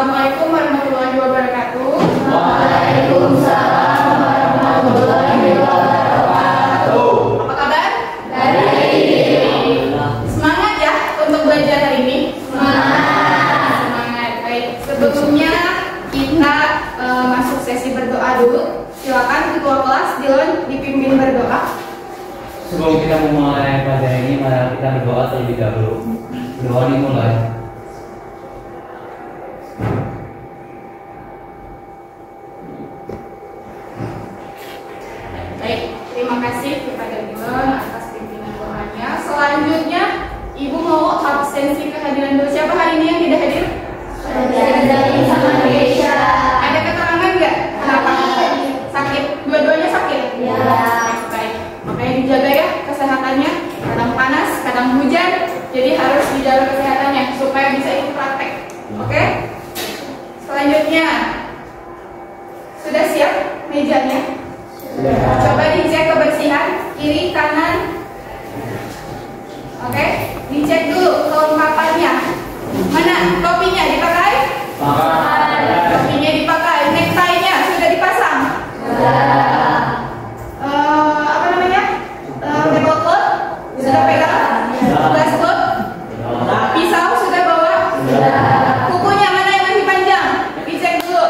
Assalamualaikum warahmatullahi wabarakatuh. Waalaikumsalam warahmatullahi wabarakatuh. Apa kabar? Baik. Semangat ya untuk belajar hari ini. Semangat. Baik. Sebelumnya kita masuk sesi berdoa dulu. Silakan ketua kelas Dilon dipimpin berdoa. Sebelum kita memulai pelajaran ini, mari kita berdoa terlebih dahulu. Doa dimulai. Baik, terima kasih kepada Dilon atas pimpinan doanya. Selanjutnya, Ibu mau absensi kehadiran dulu. Siapa hari ini yang tidak hadir? Dari sama Indonesia. Ada keterangan nggak? Kenapa? Sakit? Dua-duanya sakit? Ya. Baik, makanya dijaga ya kesehatannya. Kadang panas, kadang hujan. Jadi harus dijaga kesehatannya supaya bisa ikut praktek. Oke? Selanjutnya, sudah siap mejanya? Coba dicek kebersihan kiri kanan. Oke, dicek dulu kelengkapannya. Mana topinya dipakai? Topinya dipakai. Necktie-nya sudah dipasang? Apa namanya? Tablecloth sudah pegang? Dashboard? Pisau sudah bawa? Kukunya mana yang masih panjang? Dicek dulu.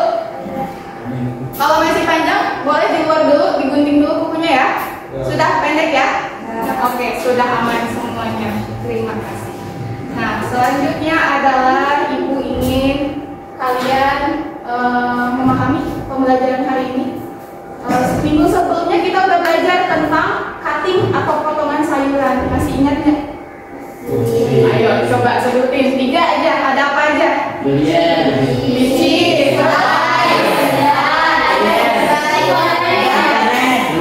Kalau masih panjang, boleh di luar dulu, digunting dulu kukunya ya. Sudah pendek ya? Oke, sudah aman semuanya. Terima kasih. Nah, selanjutnya adalah Ibu ingin kalian memahami pembelajaran hari ini. Minggu sebelumnya kita udah belajar tentang cutting atau potongan sayuran. Masih ingat nggak? Ayo coba sebutin 3 aja. Ada apa aja? Biji,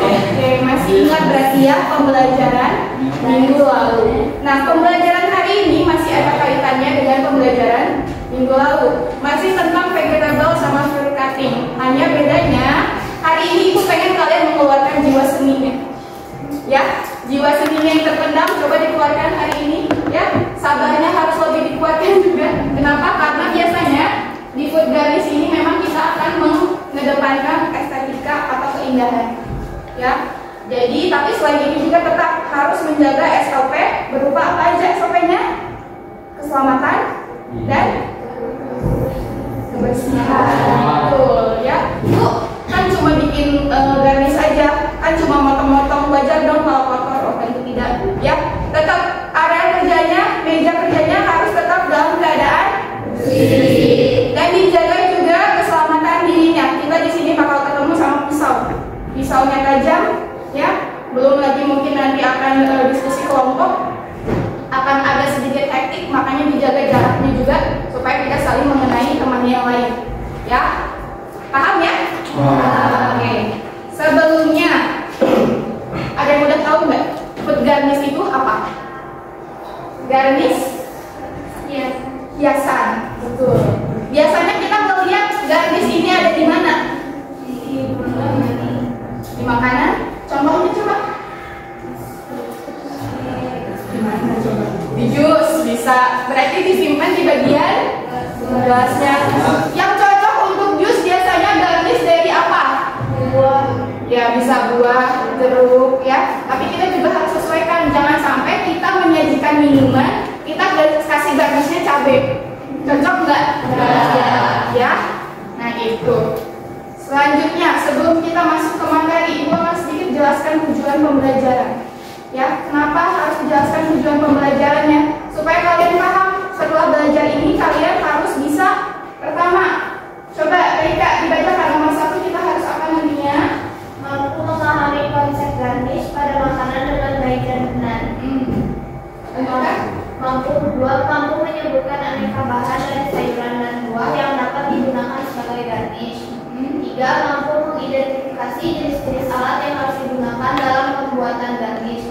Oke, masih ingat berarti ya pembelajaran minggu lalu. Nah, pembelajaran hari ini masih ada kaitannya dengan pembelajaran minggu lalu. Masih tentang vegetable sama fruit cutting. Hanya bedanya hari ini aku pengen kalian mengeluarkan jiwa seninya. Ya, jiwa seninya yang terpendam coba dikeluarkan hari ini. Ya, sabarnya harus lebih dikuatkan juga. Kenapa? Karena biasanya di food garnish ini memang kita akan mengedepankan estetika atau keindahan. Ya, jadi tapi selain itu juga tetap harus menjaga SOP. Berupa apa aja SOP-nya? Keselamatan dan kebersihan. Betul ya. Bu, kan cuma bikin garnish aja, kan cuma motong-motong wajar dong kalau kotor. Oh, tentu tidak. Ya, tetap area kerjanya, meja kerjanya harus tetap dalam keadaan bersih. Dan dijaga juga keselamatan dirinya. Kita di sini bakal ketemu sama pisau. Pisaunya tajam, ya. Belum lagi mungkin nanti akan diskusi kelompok, akan ada sedikit hektik, makanya dijaga jaraknya juga supaya tidak saling mengenai teman yang lain. Ya, paham ya? Oke. Sebelumnya, ada yang udah tahu nggak food garnish itu apa? Garnish, hiasan, betul. Biasanya kita melihat garnish ini ada di mana? Di makanan. Contohnya coba. Gimana coba? Di jus bisa. Berarti disimpan di bagian gelasnya. Yang cocok untuk jus biasanya garnish dari apa? Buah. Ya bisa buah, jeruk ya. Tapi kita juga harus sesuaikan. Jangan sampai kita menyajikan minuman, kita kasih garnishnya cabai. Cocok nggak? Ya. Nah itu. Selanjutnya, sebelum kita masuk ke materi, Ibu akan sedikit jelaskan tujuan pembelajaran. Ya, kenapa harus dijelaskan tujuan pembelajarannya? Supaya kalian paham, setelah belajar ini kalian harus bisa. Pertama, coba Rika dibacakan nomor 1, kita harus apa nantinya? Mampu memahami konsep garnish pada makanan dengan baik dan benar. Mampu menyebutkan aneka bahan dari sayuran dan buah yang dapat digunakan sebagai garnish. 3. Mampu mengidentifikasi jenis-jenis alat yang harus digunakan dalam pembuatan garnish.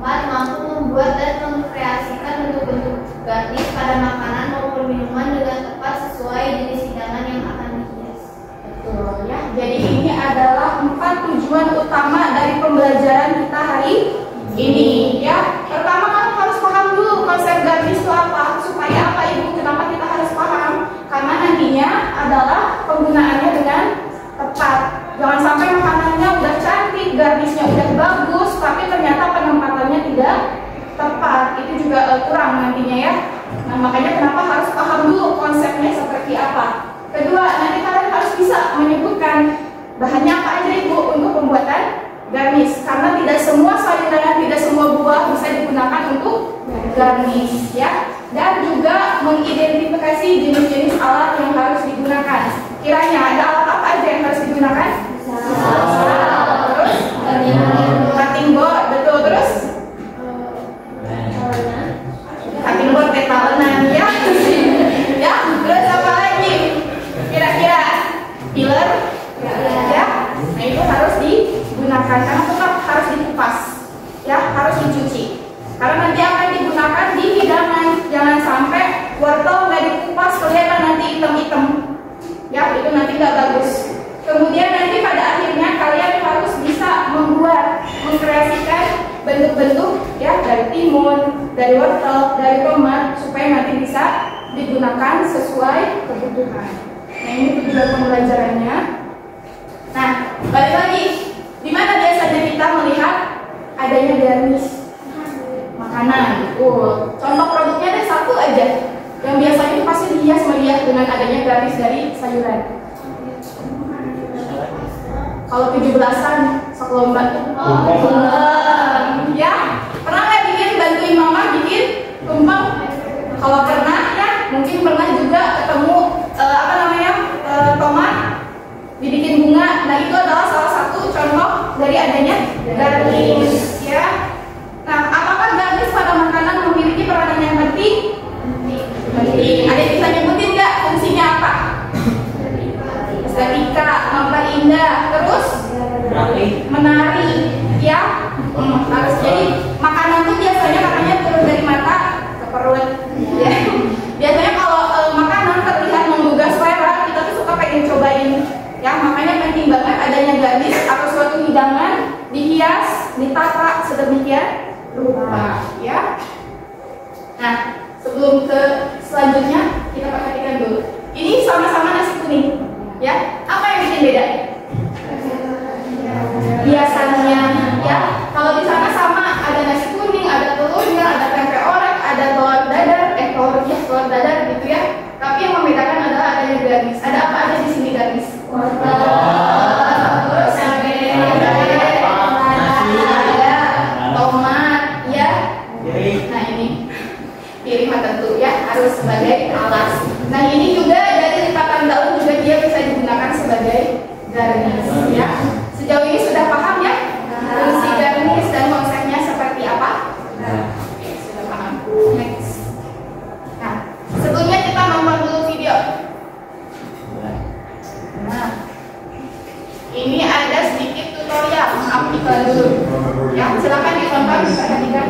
4. Mampu membuat dan mengkreasikan bentuk-bentuk garnish pada makanan maupun minuman dengan tepat sesuai jenis hidangan yang akan dihias. Betul ya. Jadi ini adalah 4 tujuan utama dari pembelajaran kita hari ini ya. Pertama kamu harus paham dulu konsep garnish itu apa. Supaya apa Ibu? Kenapa kita harus paham? Karena nantinya makanya kenapa harus paham dulu konsepnya seperti apa. Kedua, nanti kalian harus bisa menyebutkan bahannya apa aja Ibu untuk pembuatan garnish, karena tidak semua sayuran, tidak semua buah bisa digunakan untuk garnish ya. Dan juga mengidentifikasi jenis-jenis alat yang harus digunakan. Kiranya ada alat apa aja yang harus digunakan? Terus cutting board, betul. Terus cutting board, talenan ya. Ya, terus apa lagi? Kira-kira peeler ya. Nah, itu harus digunakan karena tetap harus dikupas. Ya, harus dicuci. Karena nanti akan digunakan di hidangan. Jangan sampai wortel nggak dikupas kelihatan nanti hitam-hitam. Ya, itu nanti nggak bagus. Kemudian nanti pada akhirnya kalian harus bisa membuat, mengkreasikan bentuk-bentuk ya dari timun, dari wortel, dari tomat supaya nanti bisa digunakan sesuai kebutuhan. Nah, ini tujuan pembelajarannya. Nah, balik lagi, di mana biasanya kita melihat adanya garnish makanan? Contoh produknya ada satu aja yang biasanya pasti dihias meriah dengan adanya garnish dari sayuran. Kalau 17-an sekelomba ya, pernah nggak bikin, bantuin mama bikin tumpeng? Kalau pernah ya, mungkin pernah juga ketemu tomat dibikin bunga. Nah, itu adalah salah satu contoh dari adanya garnish ya. Nah, apakah garnish pada makanan memiliki peranan yang penting? Penting. Ada yang bisa nyebutin nggak fungsinya apa? Estetika, nampak indah, terus menari ya. Harus jadi makanan tuh biasanya makanya turun dari mata ke perut ya. Biasanya kalau makanan terlihat menggugah selera, kita tuh suka pengen cobain ya. Makanya penting banget adanya garnish atau suatu hidangan dihias, ditata sedemikian rupa ya. Nah, sebelum ke selanjutnya kita perhatikan dulu. Ini sama-sama nasi kuning ya. Apa yang bikin beda? Biasanya ya, kalau di sana sama, ada nasi kuning, ada telurnya, ada tempe orek, ada telur dadar gitu ya. Tapi yang membedakan adalah adanya garnish. Ada apa aja di sini garnish? Terus tomat ya. Nah, ini piring tentu ya, harus sebagai alas. Nah, ini juga dari lipatan daun juga dia bisa digunakan sebagai garnish ya. Sejauh ini sudah paham ya fungsi garnish dan konsepnya seperti apa? Oke, sudah paham. Next. Nah, sebelumnya kita nonton dulu video. Nah, ini ada sedikit tutorial, maaf iklan dulu. Ya, silakan ditonton, diperhatikan.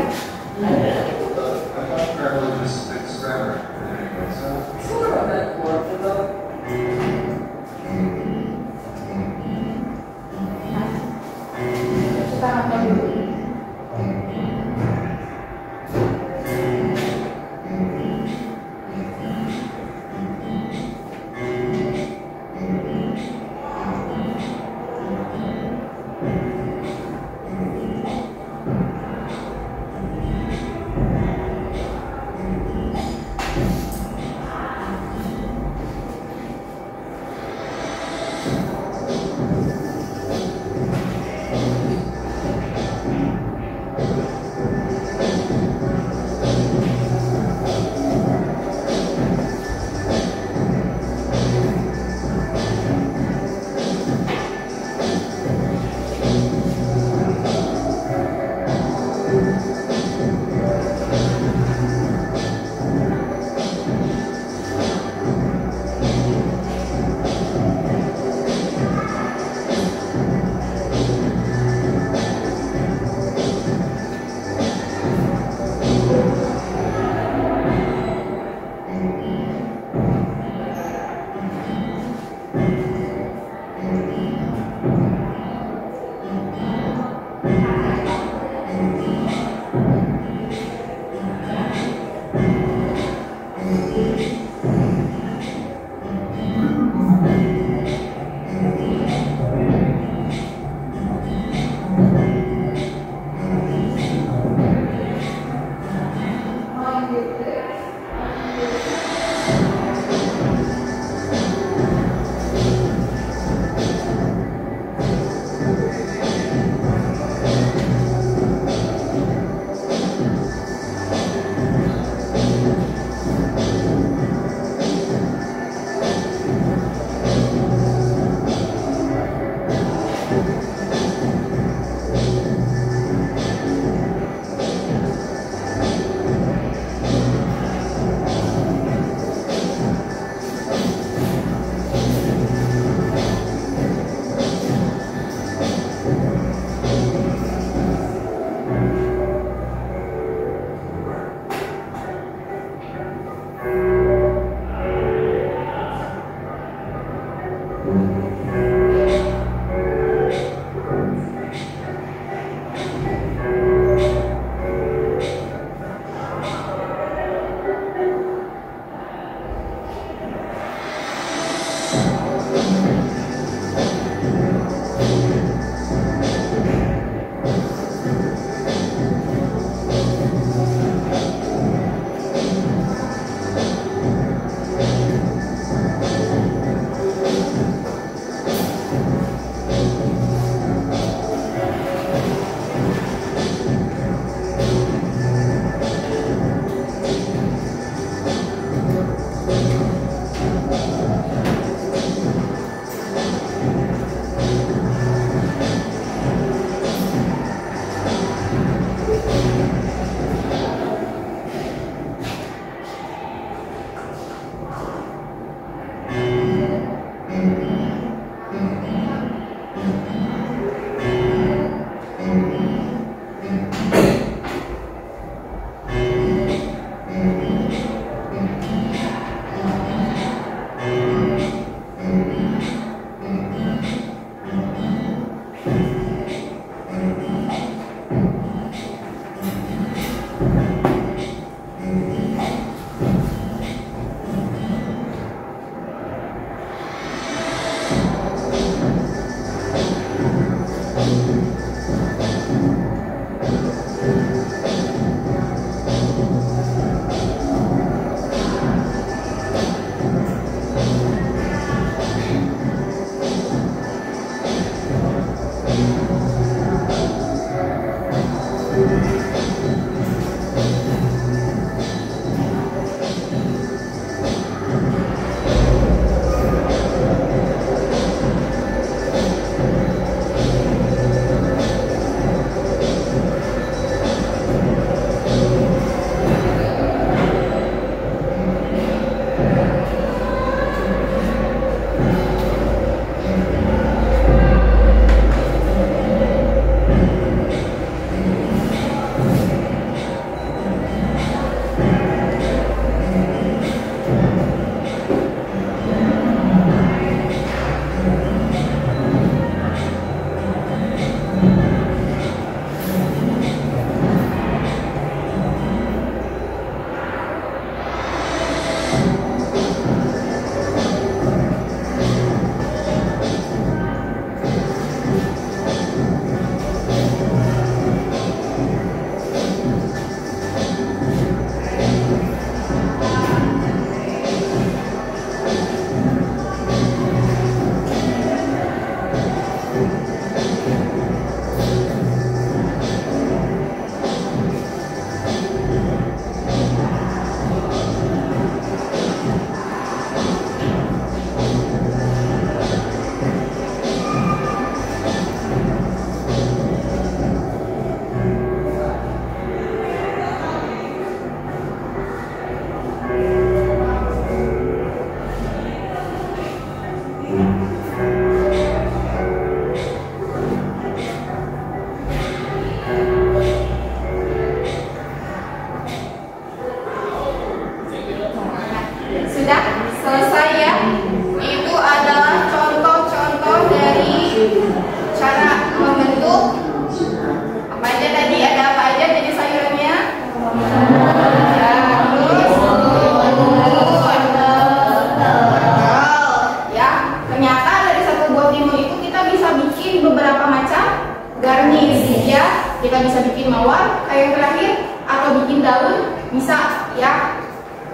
ya.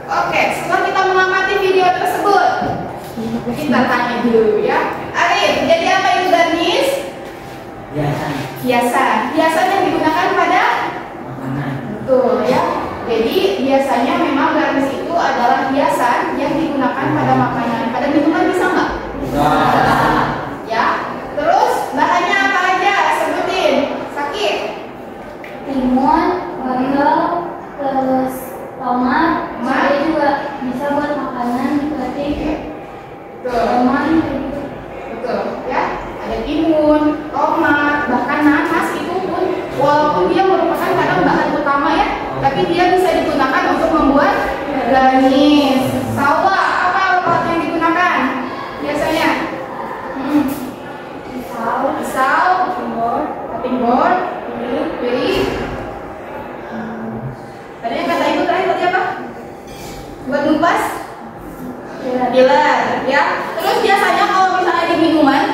Oke, setelah kita mengamati video tersebut, kita tanya dulu ya. Arif, jadi apa itu garnish? Hiasan yang digunakan pada Makanan. betul ya. Jadi biasanya memang garnish itu adalah hiasan yang digunakan pada makanan. Pada minuman bisa nggak? Ya. Terus bahannya apa aja? Sebutin. Sakit. Timun, wortel, terus tomat, saya juga bisa buat makanan seperti Betul. lemon. Betul ya. Ada timun, tomat, bahkan nanas itu pun walaupun dia merupakan kadang bahan utama ya, tapi dia bisa digunakan untuk membuat garnish. Sawa, apa alat yang digunakan biasanya? Pisau, cutting board, piring. Tadi yang kata ibu tadi apa? Buat ngupas? Pilar, ya. Terus biasanya kalau misalnya di minuman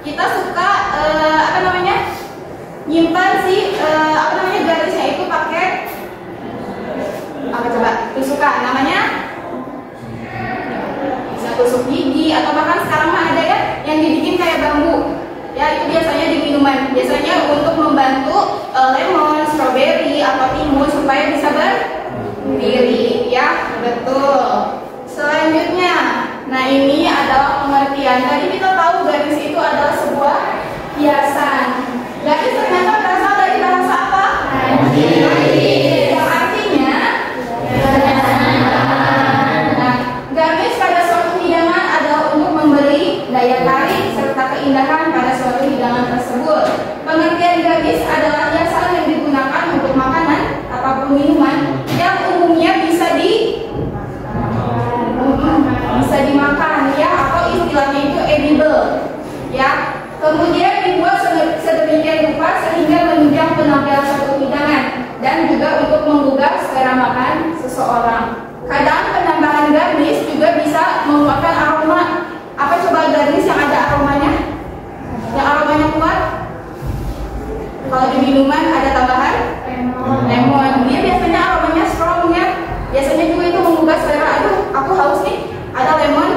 kita suka nyimpan garnisnya itu pakai apa coba? Tusukan, namanya bisa tusuk gigi atau bahkan sekarang mah ada ya yang dibikin kayak bambu. Ya itu biasanya di minuman. Biasanya untuk membantu lemon, strawberry atau timun supaya bisa berdiri, ya betul. Selanjutnya, nah ini adalah pengertian. Tadi kita tahu garnish itu adalah sebuah hiasan. Garnish ternyata berasal dari bahasa apa? Yang artinya nah, garnish pada suatu hidangan adalah untuk memberi daya tarik serta keindahan pada suatu hidangan tersebut. Pengertian garnish adalah hiasan yang digunakan untuk makanan ataupun minuman yang umumnya bisa dimakan ya, atau istilahnya itu edible ya. Kemudian dibuat sedemikian rupa sehingga menunjang penampilan suatu hidangan dan juga untuk menggugah selera makan seseorang. Kadang penambahan garnish juga bisa mengeluarkan aroma. Apa coba garnish yang ada aromanya? Yang aromanya kuat? Kalau di minuman ada tambahan lemon. Dia biasanya aromanya strong ya. Biasanya juga itu menggugah selera. Aduh, aku haus nih. Ada lemon,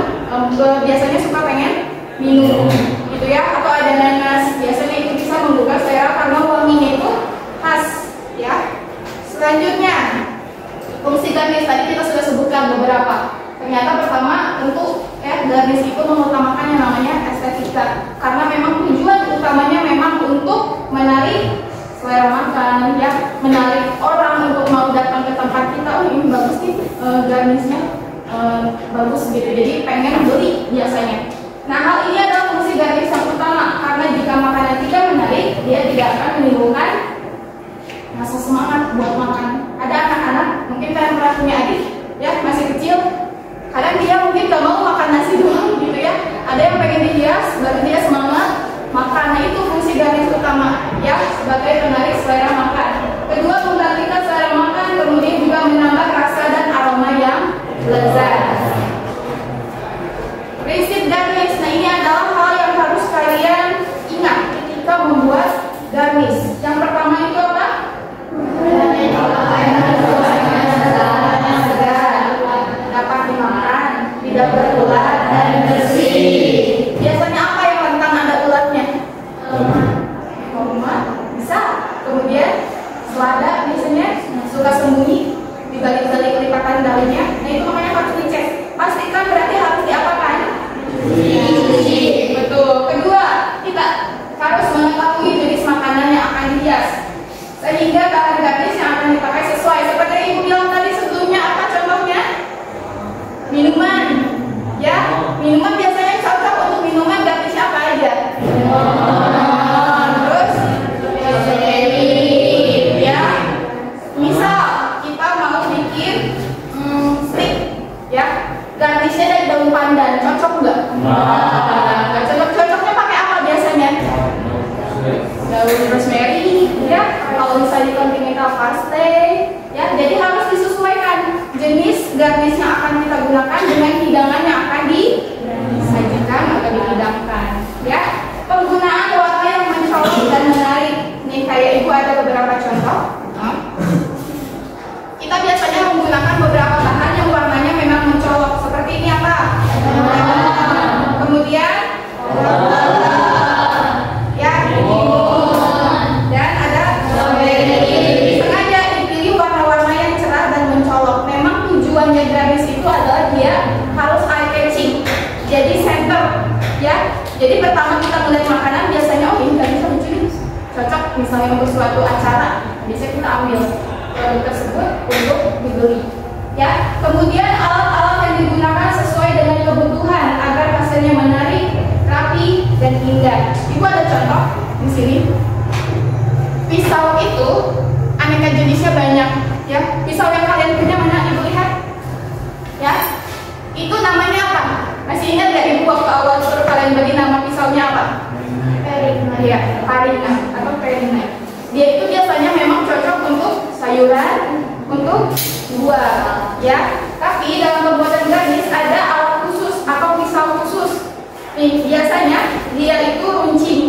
biasanya suka pengen minum gitu ya. Atau ada nanas, biasanya itu bisa menggugah selera karena wanginya itu khas ya. Selanjutnya, fungsi garnish tadi kita sudah sebutkan beberapa. Ternyata pertama tentu ya garnish itu mengutamakan yang namanya estetika, karena memang tujuan utamanya memang untuk menarik selera makan ya, menarik orang untuk mau datang ke tempat kita. Oh ini bagus nih garnishnya, bagus gitu, jadi pengen beli biasanya. Nah hal ini adalah fungsi garnish yang utama, karena jika makanan tidak menarik, dia tidak akan menimbulkan rasa semangat buat makan. Ada anak-anak, mungkin kalian pernah punya adik ya, masih kecil, kadang dia mungkin gak mau makan nasi doang gitu ya, ada yang pengen dihias baru dia semangat makan. Nah itu fungsi garnish utama ya, sebagai penarik selera makan. Kedua, menggantikan selera makan, kemudian juga menambah rasa dan aroma yang lezat. Prinsip garnish, nah ini adalah hal yang harus kalian ingat ketika membuat garnish. Yang pertama itu apa? Dapat dimakan, tidak berulat dan bersih. Biasanya apa yang rentan ada ulatnya? Tomat, bisa. Kemudian selada biasanya suka sembunyi di balik-balik lipatan daunnya. Nah itu makanya harus dicek. Pastikan berarti harus diapakan? Dicuci. Betul. Kedua, kita harus mengetahui jenis makanan yang akan dihias, sehingga bahan garnish yang akan dipakai sesuai. Seperti yang ibu bilang tadi sebelumnya, apa contohnya? Minuman ya, minuman biasanya cocok untuk minuman garnish apa aja? Terus ya, misal kita mau bikin steak ya, garnishnya dari daun pandan, cocok nggak? Nggak cocok. Cocoknya pakai apa biasanya? Daun rosemary ya, kalau misalnya continental parsley ya. Jadi harus disesuaikan jenis garnish yang akan kita gunakan dengan hidangan yang akan disajikan atau dihidangkan ya. Penggunaan warna yang mencolok dan menarik. Nih kayak ibu ada beberapa contoh. Kita biasanya menggunakan beberapa pisaunya garnish itu adalah dia harus eye catching, jadi center ya. Jadi pertama kita melihat makanan biasanya oh ini garnish lucu nih, cocok misalnya untuk suatu acara, biasanya kita ambil produk tersebut untuk dibeli ya. Kemudian alat-alat yang digunakan sesuai dengan kebutuhan agar hasilnya menarik, rapi dan indah. Ibu ada contoh di sini. Pisau itu aneka jenisnya banyak ya. Pisau yang kalian punya mana Ibu lihat? Ya. Itu namanya apa? Masih ingat nggak Ibu waktu awal suruh kalian bagi nama pisaunya apa? Perina. Ya, Perina atau Perina. Dia itu biasanya memang cocok untuk sayuran, untuk buah ya. Tapi dalam pembuatan garnish ada alat khusus atau pisau khusus. Nih, biasanya dia itu runcing.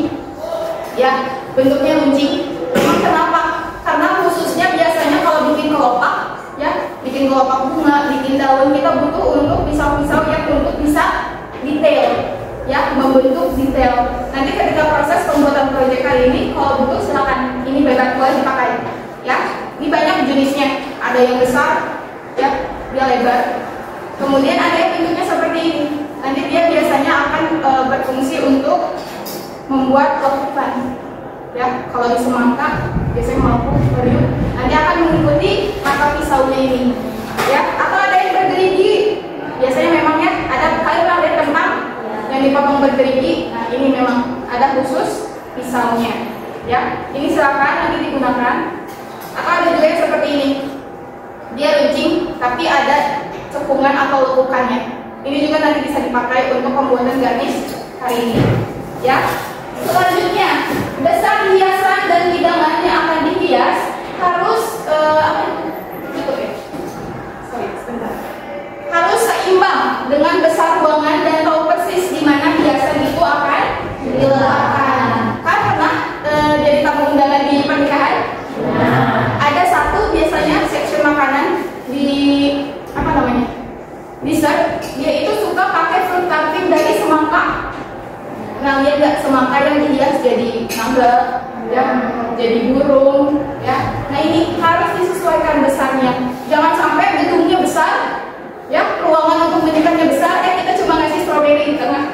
Ya, bentuknya runcing. Memang kenapa? Karena khususnya biasanya kalau bikin kelopak, ya, bikin kelopak bunga, bikin daun, kita butuh untuk pisau-pisau yang untuk bisa detail, ya, membentuk detail. Nanti ketika proses pembuatan proyek kali ini, kalau butuh silakan, ini bebas boleh dipakai, ya. Ini banyak jenisnya, ada yang besar, ya, dia lebar. Kemudian ada yang bentuknya seperti ini. Nanti dia biasanya akan berfungsi untuk membuat lekukan. Ya, kalau di semangka biasanya mampu beriuk, nanti akan mengikuti mata pisaunya ini. Ya, atau ada yang bergerigi. Biasanya memang ya ada ada kentang yang dipotong bergerigi. Nah, ini memang ada khusus pisaunya. Ya, ini silakan nanti digunakan. Atau ada juga yang seperti ini. Dia runcing tapi ada cekungan atau lekukannya. Ini juga nanti bisa dipakai untuk pembuatan garnish hari ini. Ya. Selanjutnya, besar hiasan dan hidangan yang akan dihias harus harus seimbang dengan besar ruangan dan tahu persis di mana hiasan itu akan diletakkan. Karena jadi tamu undangan di pernikahan, ada satu biasanya section makanan di dessert, dia itu suka pakai fruit carving dari semangka. Nah, lihat nggak semangka yang dihias jadi naga, ya, jadi burung, ya. Nah, ini harus disesuaikan besarnya. Jangan sampai gedungnya besar, ya, ruangan untuk menyimpannya besar, kita cuma ngasih stroberi di tengah,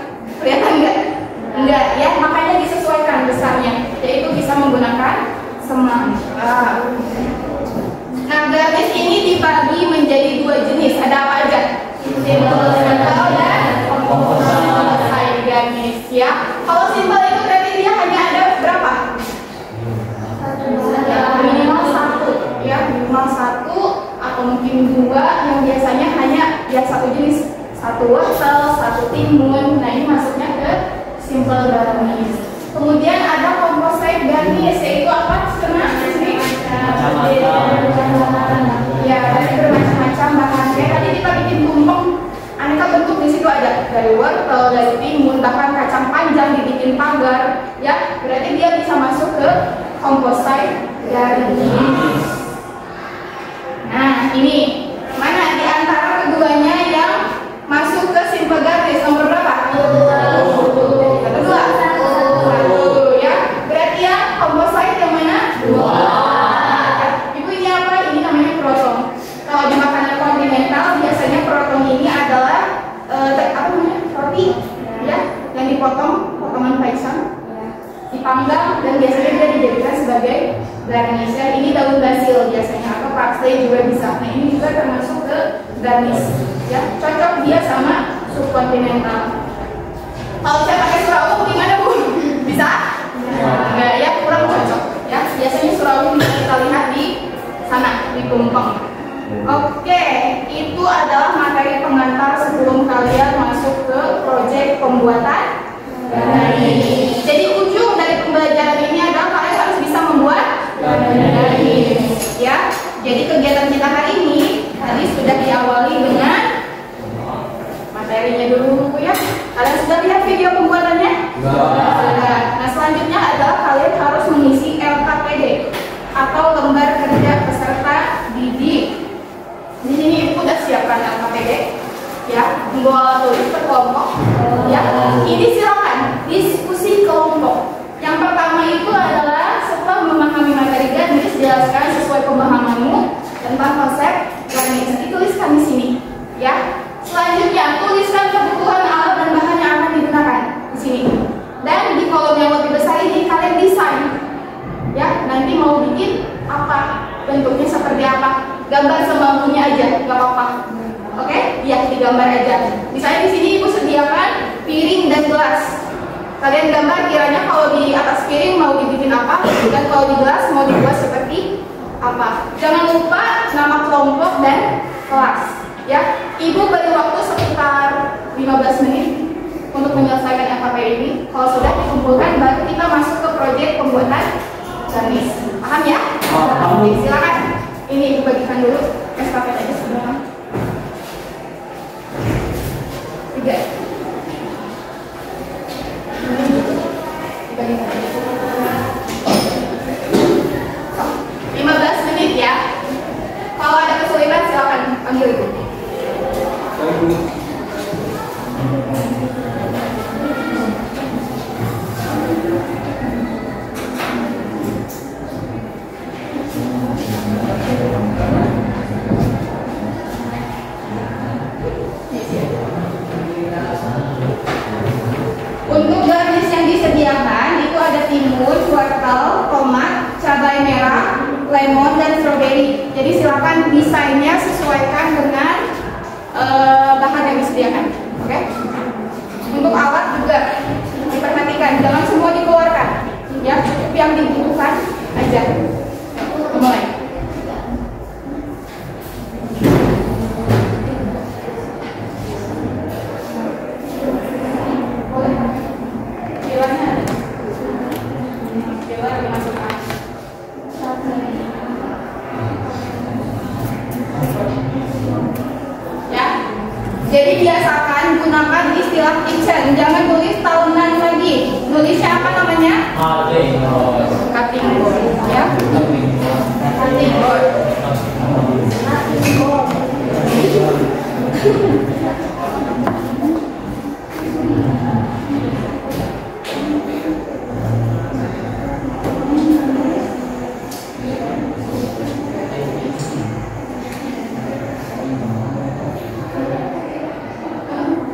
kelihatan nggak? Enggak, ya. Makanya disesuaikan besarnya, yaitu bisa menggunakan semangka. Nah, garnish ini dibagi menjadi dua jenis. Ada apa aja? Simple dan composite garnish, ya. Kalau simple itu berarti dia hanya ada berapa? Minimal satu, ya, minimal satu atau mungkin dua, yang biasanya hanya ya satu jenis, satu wortel, satu timun. Nah, ini masuknya ke simple garnish. Kemudian ada composite garnish, yaitu apa? Ya, dari bermacam-macam bahannya. Tadi kita bikin tumpeng, aneka bentuk di situ ada dari wortel, dari timun, bahkan kacang panjang dibikin pagar. Ya, berarti dia bisa masuk ke composite garnish. Nah, ini mana di antara keduanya yang masuk ke simple garnish? Nomor berapa? Kedua. Satu, ya. Berarti yang composite yang mana? Dua. Kalau di makanan kontinental biasanya protong ini adalah roti, ya, yang dipotong potongan paisang, dipanggang dan biasanya dia dijadikan sebagai garnish. Ini daun basil biasanya atau parsley juga bisa. Nah, ini juga termasuk ke garnish, ya, cocok dia sama subkontinental. Kalau saya pakai surawung gimana, Bu? Bisa? Enggak, ya, kurang cocok, ya. Biasanya surawung bisa kita lihat di sana di tumpeng. Oke, itu adalah materi pengantar sebelum kalian masuk ke proyek pembuatan garnish. Jadi ujung dari pembelajaran ini adalah kalian harus bisa membuat garnish, ya. Jadi kegiatan kita hari ini tadi sudah diawali dengan materinya dulu, ya. Kalian sudah lihat video pembuatannya? Sudah. Nah, selanjutnya adalah kalian harus mengisi LKPD atau lembar kerja peserta didik. Di sini Ibu sudah siapkan LKPD, ya, membawa tulis per kelompok, ya. Ini silakan diskusi kelompok. Yang pertama itu adalah setelah memahami materi garnish, jelaskan sesuai pemahamanmu tentang konsep garnish. Dituliskan di sini. gambar aja. Misalnya di sini ibu sediakan piring dan gelas. Kalian gambar kiranya kalau di atas piring mau dibikin apa dan kalau di gelas mau dibuat seperti apa. Jangan lupa nama kelompok dan kelas. Ya, ibu beri waktu sekitar 15 menit untuk menyelesaikan FKP ini. Kalau sudah dikumpulkan, baru kita masuk ke proyek pembuatan garnish. Paham ya? Paham. Oke, silakan. Ini ibu bagikan dulu estafet aja sebelum 3. Dibagikan aja. 15 menit ya. Kalau ada kesulitan silakan panggil ibu. Untuk garnish yang disediakan itu ada timun, wortel, tomat, cabai merah, lemon, dan stroberi. Jadi silakan desainnya sesuaikan dengan bahan yang disediakan. Oke? Untuk alat juga diperhatikan, jangan semua dikeluarkan. Ya, cukup yang dibutuhkan aja. Mulai. Jadi biasakan gunakan istilah kitchen, jangan tulis tahunan lagi. Nulisnya apa namanya? Cutting board, ya. Cutting board.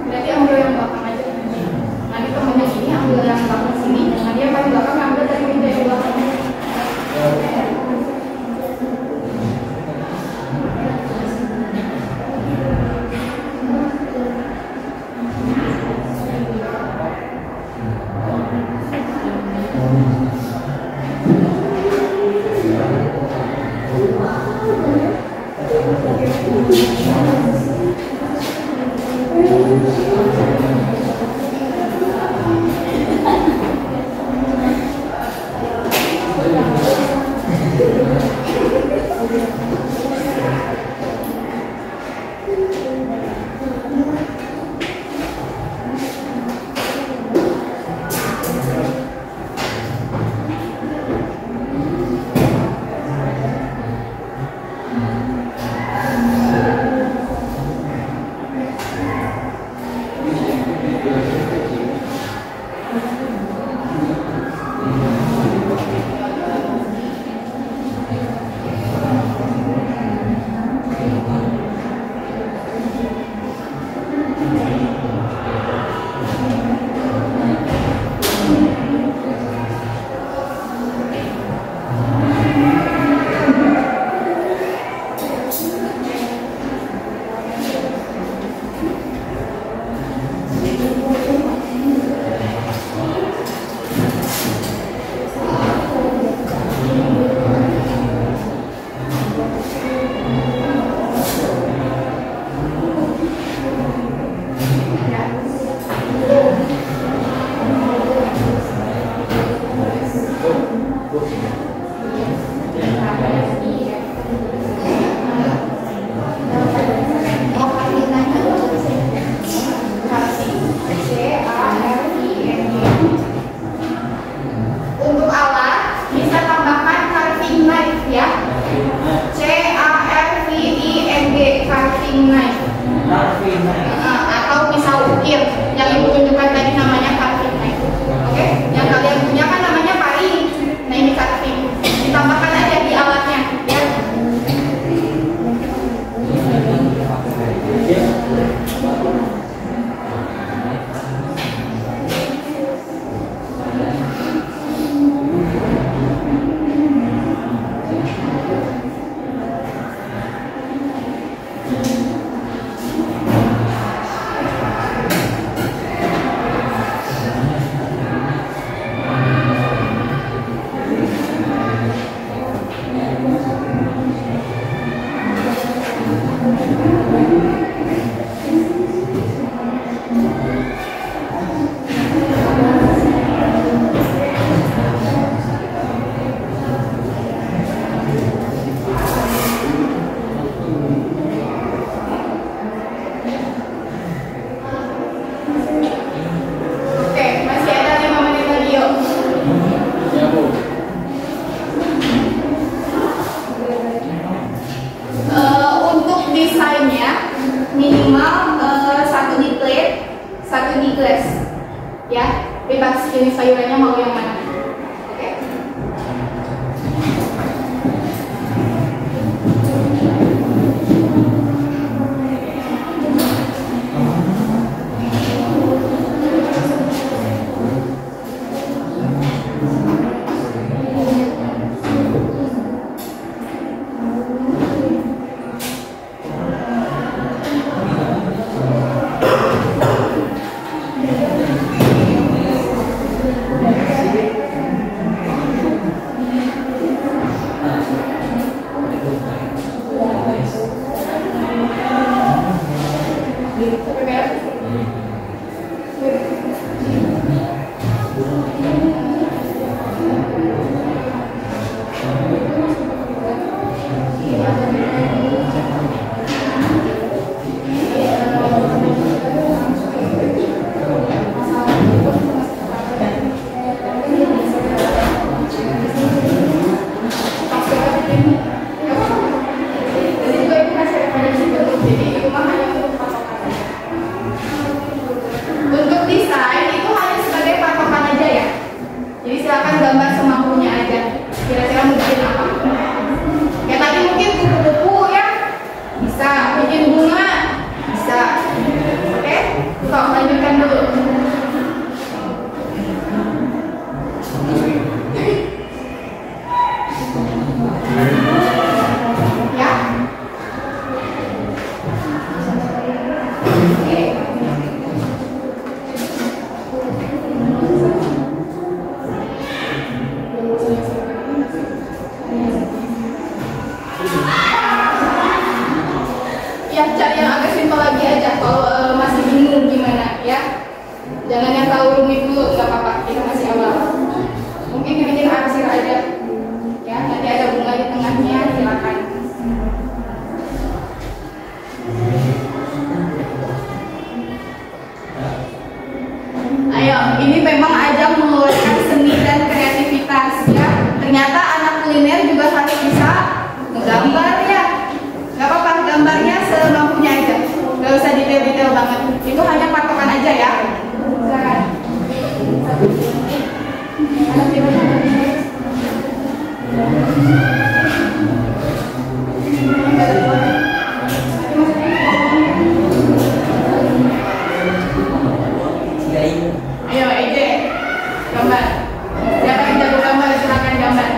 Berarti ambil yang belakang aja. Nanti temennya ini ambil yang belakang sini. Nanti yang paling belakang ambil dari pintu yang belakang. Untuk alat bisa tambahkan carving knife ya. CARVING, carving knife. Atau pisau ukir yang ibu tunjukkan tadi namanya carving knife. Oke, yang kalian punya kan namanya paring. Nah ini carving. Ditambahkan aja di alatnya ya. minimal 1 di plate, 1 di gelas. Ya, bebas jenis sayurannya mau yang mana. Oke. Untuk desain itu hanya sebagai patokan aja ya. Jadi silakan gambar semampunya aja. Kira-kira mau bikin apa? Ya tadi mungkin kupu-kupu ya, bisa. Bikin bunga, bisa. Oke, sok lanjutkan dulu. Ya. Oke. Ya, cari yang agak simpel lagi aja kalau masih bingung gimana ya. Jangan yang terlalu rumit dulu, nggak apa-apa, kita masih awal. Mungkin dibikin arsir aja. Ya, nanti ada bunga di tengahnya, silakan. Ayo, ini memang ajang mengeluarkan seni dan kreativitas ya. Ternyata anak kuliner juga harus bisa menggambar ya. Gak apa-apa, gambarnya semampunya aja. Gak usah detail-detail banget. Itu hanya patokan aja ya. Silakan. Ayo, Eje, gambar. Siapa yang jago gambar, silakan gambar.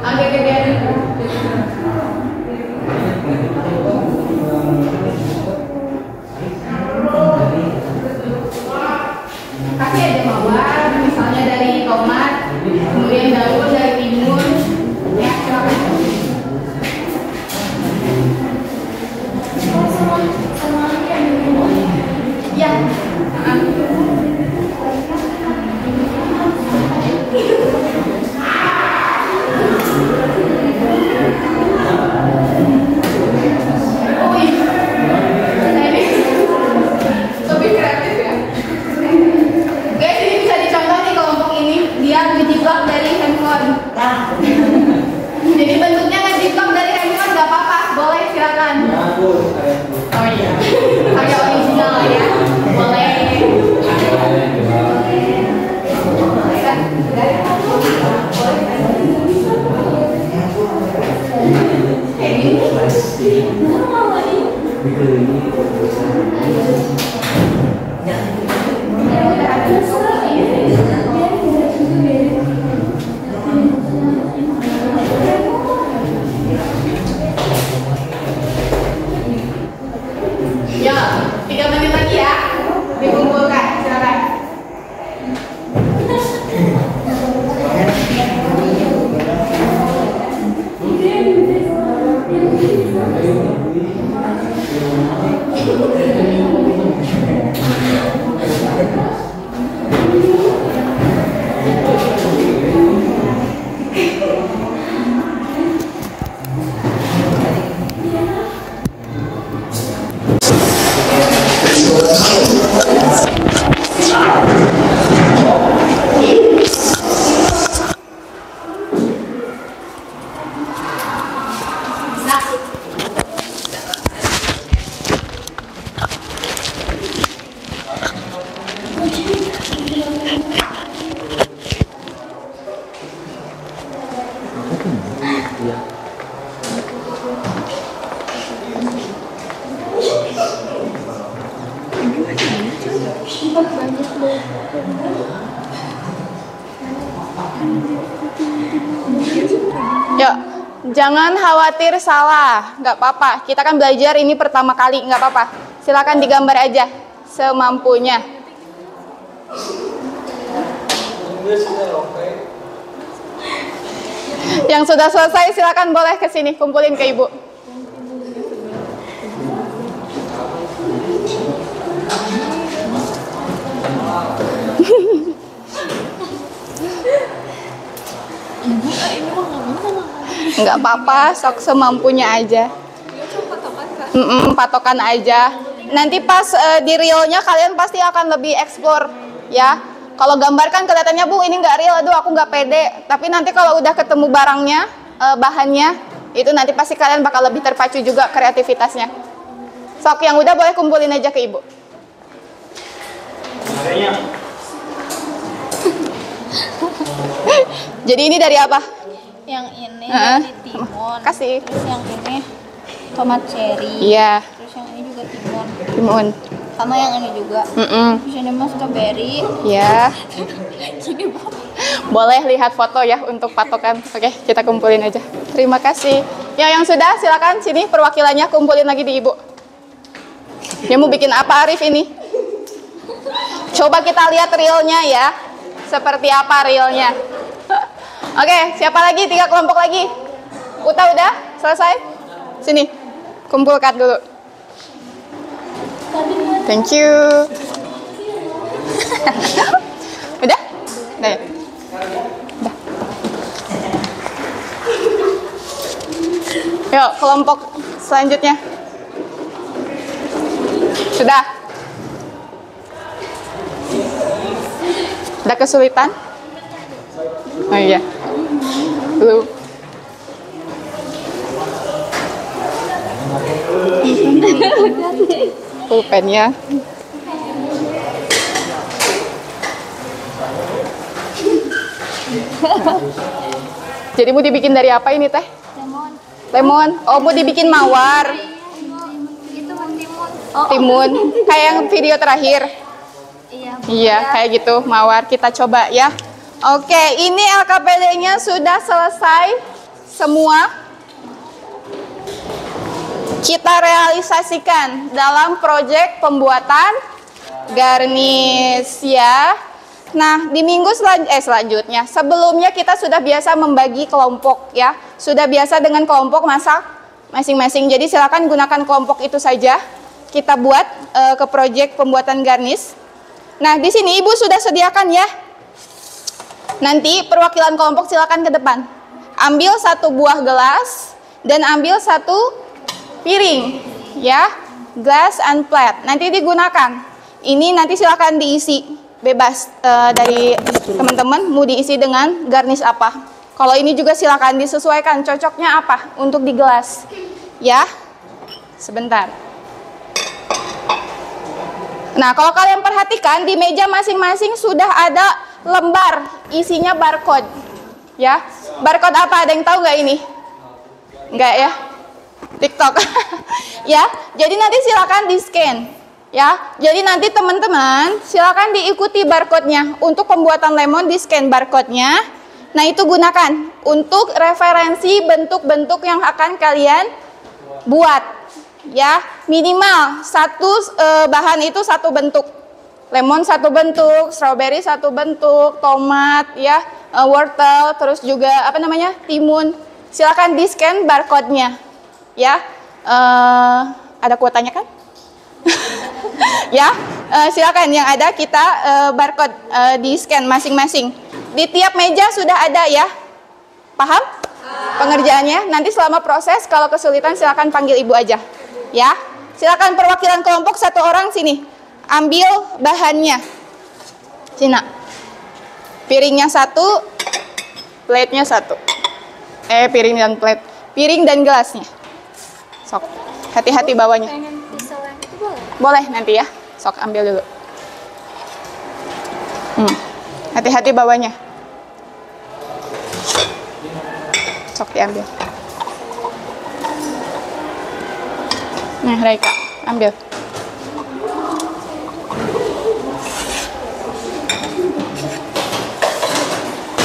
Agak gedean. Kasih aja mawar, misalnya dari tomat, kemudian daun dari timun. Ya, silakan. Ya. Oh iya. Nah, ini lebih kreatif ya. Guys, ini bisa dicontoh nih kelompok ini. Dia ngejiplak dari handphone. Jadi bentuknya ngejiplak dari handphone nggak apa-apa, boleh silakan. Oh iya, karya original ya, boleh. Ya, 3 menit lagi ya, dikumpulkan, silakan. Iya. Yuk, jangan khawatir salah, nggak apa-apa. Kita kan belajar ini pertama kali, nggak apa-apa. Silakan digambar aja semampunya. Yang sudah selesai silakan boleh ke sini, kumpulin ke ibu. Nggak apa-apa, sok semampunya aja. Patokan aja. Nanti pas di realnya kalian pasti akan lebih explore, ya. Kalau gambar kan kelihatannya bu ini nggak real, aduh aku nggak pede. Tapi nanti kalau udah ketemu barangnya, bahannya, itu nanti pasti kalian bakal lebih terpacu juga kreativitasnya. Sok yang udah boleh kumpulin aja ke ibu. Jadi ini dari apa? Yang ini dari timun. Kasih. Terus yang ini tomat cherry. Iya. Terus yang ini juga timun. Timun. Sama yang ini juga. Terus ini mah strawberry. Ya. Jadi Boleh lihat foto ya untuk patokan. Oke, kita kumpulin aja. Terima kasih. Ya, yang sudah silakan sini perwakilannya kumpulin lagi di ibu. Dia mau bikin apa Arif ini? Coba kita lihat realnya ya. Seperti apa realnya? Oke, siapa lagi? 3 kelompok lagi. Uta udah? Selesai? Sini. Kumpulkan dulu. Thank you. Udah? Udah ya? Udah. Yuk, kelompok selanjutnya. Sudah? Udah kesulitan? Oh iya. Belum. Pulpennya. Jadi mau dibikin dari apa ini teh? lemon. Lemon. Oh, mau dibikin mawar. Itu timun. Timun. Kayak yang video terakhir. Iya. Iya, kayak gitu, mawar. Kita coba ya. Oke, ini LKPD-nya sudah selesai semua. Kita realisasikan dalam proyek pembuatan garnish ya. Nah, di minggu selanjutnya, sebelumnya kita sudah biasa membagi kelompok ya. Sudah biasa dengan kelompok masak masing-masing. Jadi silakan gunakan kelompok itu saja. Kita buat ke proyek pembuatan garnish. Nah, di sini Ibu sudah sediakan ya. Nanti perwakilan kelompok silakan ke depan. Ambil 1 buah gelas dan ambil 1 piring ya. Glass and plate. Nanti digunakan. Ini nanti silakan diisi bebas dari teman-teman mau diisi dengan garnish apa. Kalau ini juga silakan disesuaikan cocoknya apa untuk di gelas. Ya. Sebentar. Nah, kalau kalian perhatikan di meja masing-masing sudah ada lembar isinya barcode. Ya. Barcode apa? Ada yang tahu nggak ini? Nggak ya? TikTok. Ya. Jadi nanti silakan di-scan. Ya. Jadi nanti teman-teman silakan diikuti barcode-nya. Untuk pembuatan lemon di-scan barcode-nya. Nah, itu gunakan untuk referensi bentuk-bentuk yang akan kalian buat. Ya, minimal bahan itu 1 bentuk. Lemon 1 bentuk, strawberry 1 bentuk, tomat ya, wortel, terus juga timun. Silakan di-scan barcode-nya. Ya. Ada kuotanya kan? Ya, silakan yang ada kita barcode di-scan masing-masing. Di tiap meja sudah ada ya. Paham? Pengerjaannya. Nanti selama proses kalau kesulitan silakan panggil ibu aja. Ya, silakan perwakilan kelompok 1 orang sini. Ambil bahannya. Sini. Piringnya 1, plate-nya 1. Piring dan plate. Piring dan gelasnya. Sok. Hati-hati bawanya. Boleh nanti ya. Sok ambil dulu. Hati-hati bawanya. sok diambil. Nah, Raika, ambil.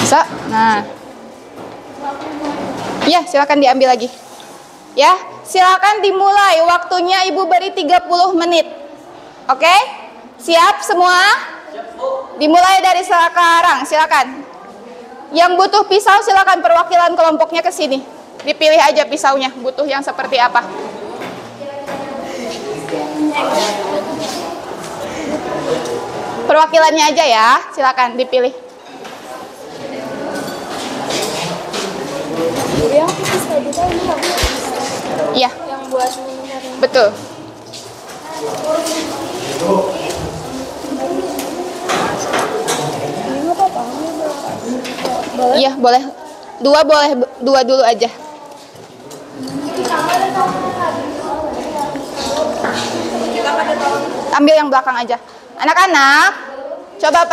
Bisa? Nah. Ya, silakan diambil lagi. Ya, silakan dimulai. Waktunya Ibu beri 30 menit. Oke? Siap semua? Dimulai dari sekarang, silakan. Yang butuh pisau silakan perwakilan kelompoknya ke sini. Dipilih aja pisaunya, butuh yang seperti apa. Perwakilannya aja ya, silakan dipilih. Yang khusus tadi kan Iya, yang buat minum. betul. Ini nggak apa-apa. Boleh? Iya, boleh. Dua boleh, dua dulu aja. Ambil yang belakang aja. Anak-anak, coba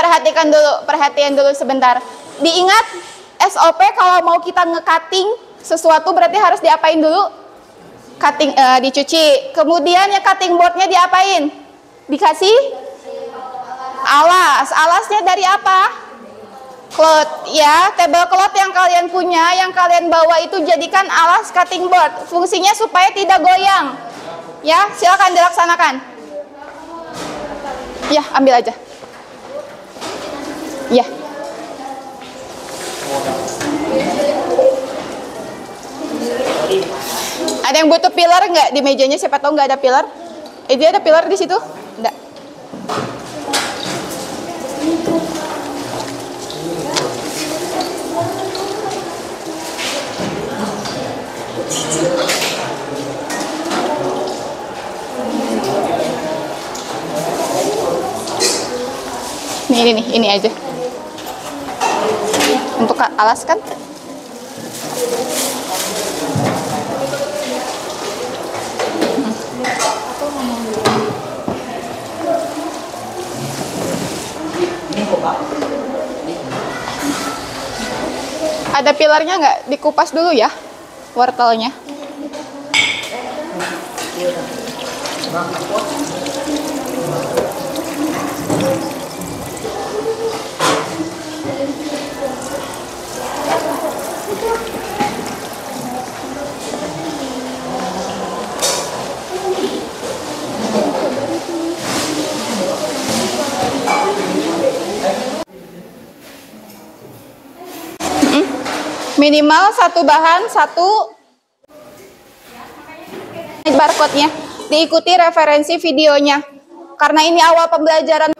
perhatian dulu sebentar. Diingat SOP kalau mau kita nge-cutting sesuatu berarti harus diapain dulu? Cutting, dicuci. Kemudian ya cutting boardnya diapain? Dikasih alas. Alasnya dari apa? Cloth ya, tablecloth yang kalian punya, yang kalian bawa itu jadikan alas cutting board. Fungsinya supaya tidak goyang. Ya, silakan dilaksanakan. Ya, ambil aja. Ya. Ada yang butuh pilar nggak di mejanya? Siapa tahu nggak ada pilar? Dia ada pilar di situ? Enggak. Ini aja. Untuk alas kan? Ada pilarnya nggak? Dikupas dulu ya, wortelnya. Minimal satu bahan, satu barcode-nya. Diikuti referensi videonya. Karena ini awal pembelajaran.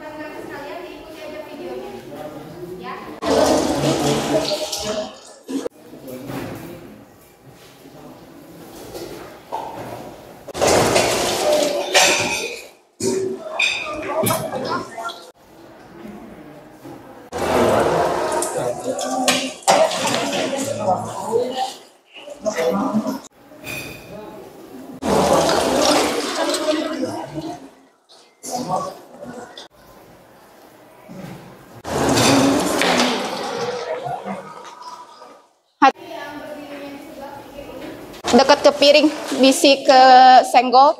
Dekat ke piring, bisi ke senggol.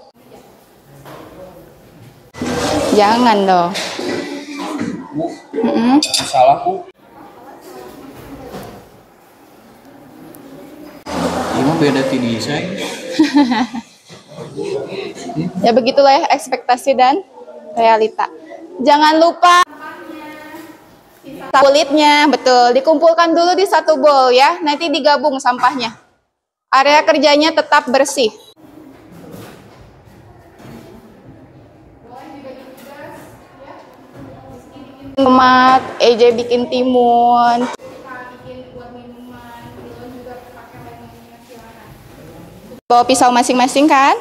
Jangan dong. Bu, salah Bu. Ini beda tini saya. Ya begitulah ya ekspektasi dan realita. Jangan lupa kulitnya, betul. Dikumpulkan dulu di satu bowl ya. Nanti digabung sampahnya. Area kerjanya tetap bersih. Tomat, EJ bikin timun. Bawa pisau masing-masing kan?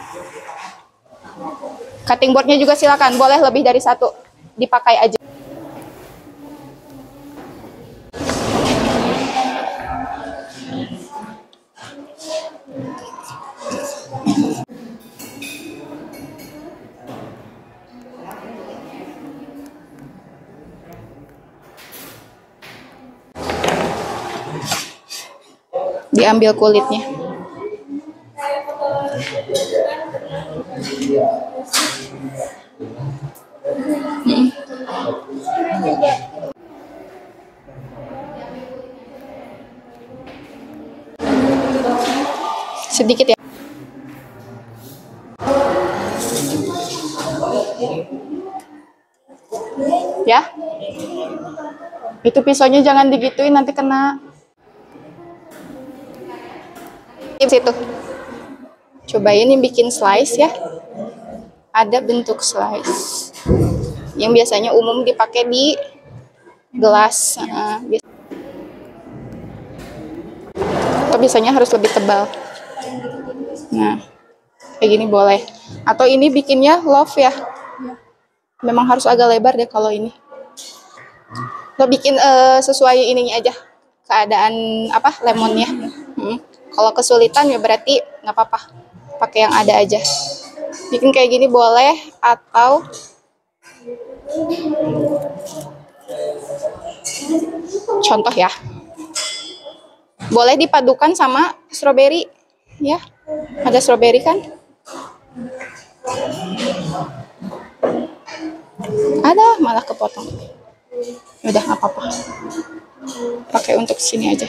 Cutting boardnya juga silakan, boleh lebih dari satu. Dipakai aja. diambil kulitnya. Sedikit ya. Ya. Itu pisaunya jangan digituin, nanti kena. Situ. Cobain ini bikin slice ya. Ada bentuk slice. Yang biasanya umum dipakai di gelas. Atau biasanya harus lebih tebal. Nah, kayak gini boleh. Atau ini bikinnya love ya. Memang harus agak lebar deh kalau ini. Lo bikin sesuai ininya aja, keadaan apa lemonnya. Kalau kesulitan ya berarti nggak apa-apa, pakai yang ada aja. Bikin kayak gini boleh, atau contoh ya, boleh dipadukan sama stroberi ya. Ada stroberi kan? Ada, malah kepotong. Udah nggak apa-apa, pakai untuk sini aja.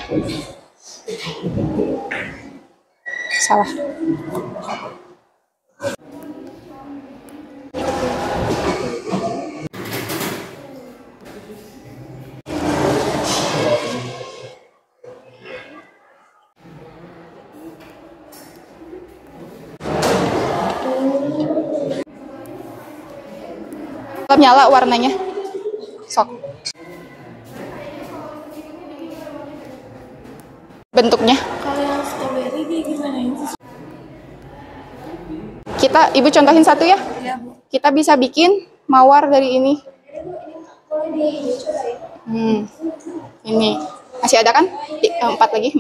Salah. Nyala warnanya. Sok. Bentuknya. Kalau yang strawberry gimana ini? Ibu contohin satu ya. Ya, Bu. Kita bisa bikin mawar dari ini. Ini masih ada kan? 4 lagi.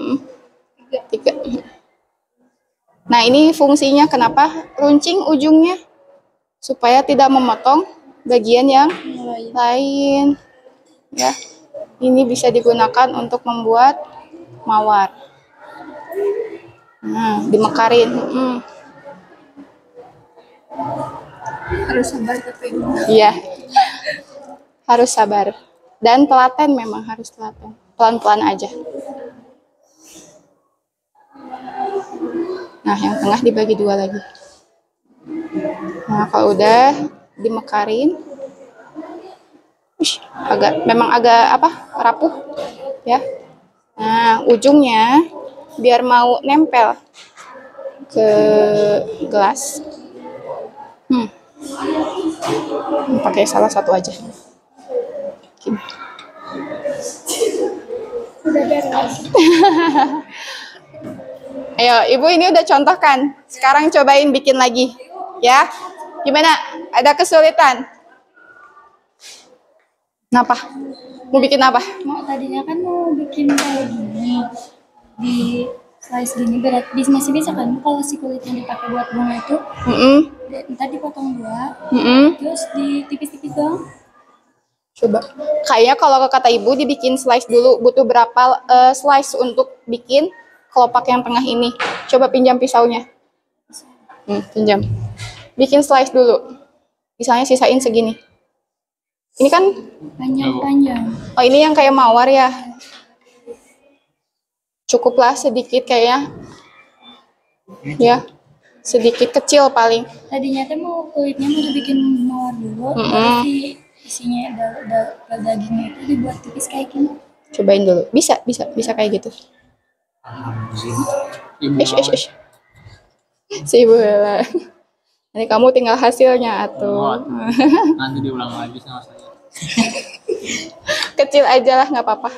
3. Nah, ini fungsinya kenapa runcing ujungnya? Supaya tidak memotong bagian yang lain. Ya. Ini bisa digunakan untuk membuat mawar. Nah, dimekarin. Harus sabar tapi. Iya. Harus sabar. Dan telaten, memang harus telaten. Pelan-pelan aja. Nah, yang tengah dibagi 2 lagi. Nah, kalau udah dimekarin, memang agak rapuh ya. Nah, ujungnya biar mau nempel ke gelas, pakai salah satu aja. Gini. Udah beres. Ayo, Ibu ini udah contohkan. Sekarang cobain bikin lagi, ya. Gimana? Ada kesulitan? Kenapa? Mau bikin apa? Tadinya kan mau bikin kayak gini di slice gini, berat masih bisa kan kalau si kulit yang dipakai buat bunga itu ntar dipotong 2 terus ditipis-tipis dong. Coba. Kayaknya kalau kata Ibu dibikin slice dulu. Butuh berapa slice untuk bikin kelopak yang tengah ini? Coba pinjam pisaunya. Pinjam. Bikin slice dulu. Misalnya sisain segini. Ini kan Panjang-panjang. oh, ini yang kayak mawar ya. Cukuplah sedikit kayaknya. Ya. Sedikit kecil paling. Tadinya tuh mau kulitnya mau dibikin mawar dulu, terus isinya dagingnya itu dibuat tipis kayak gini. Cobain dulu. Bisa kayak gitu. Ish. Si Ibu Bella. Ini kamu tinggal hasilnya atuh. Nanti diulang lagi sama saya. Kecil aja lah, nggak apa-apa.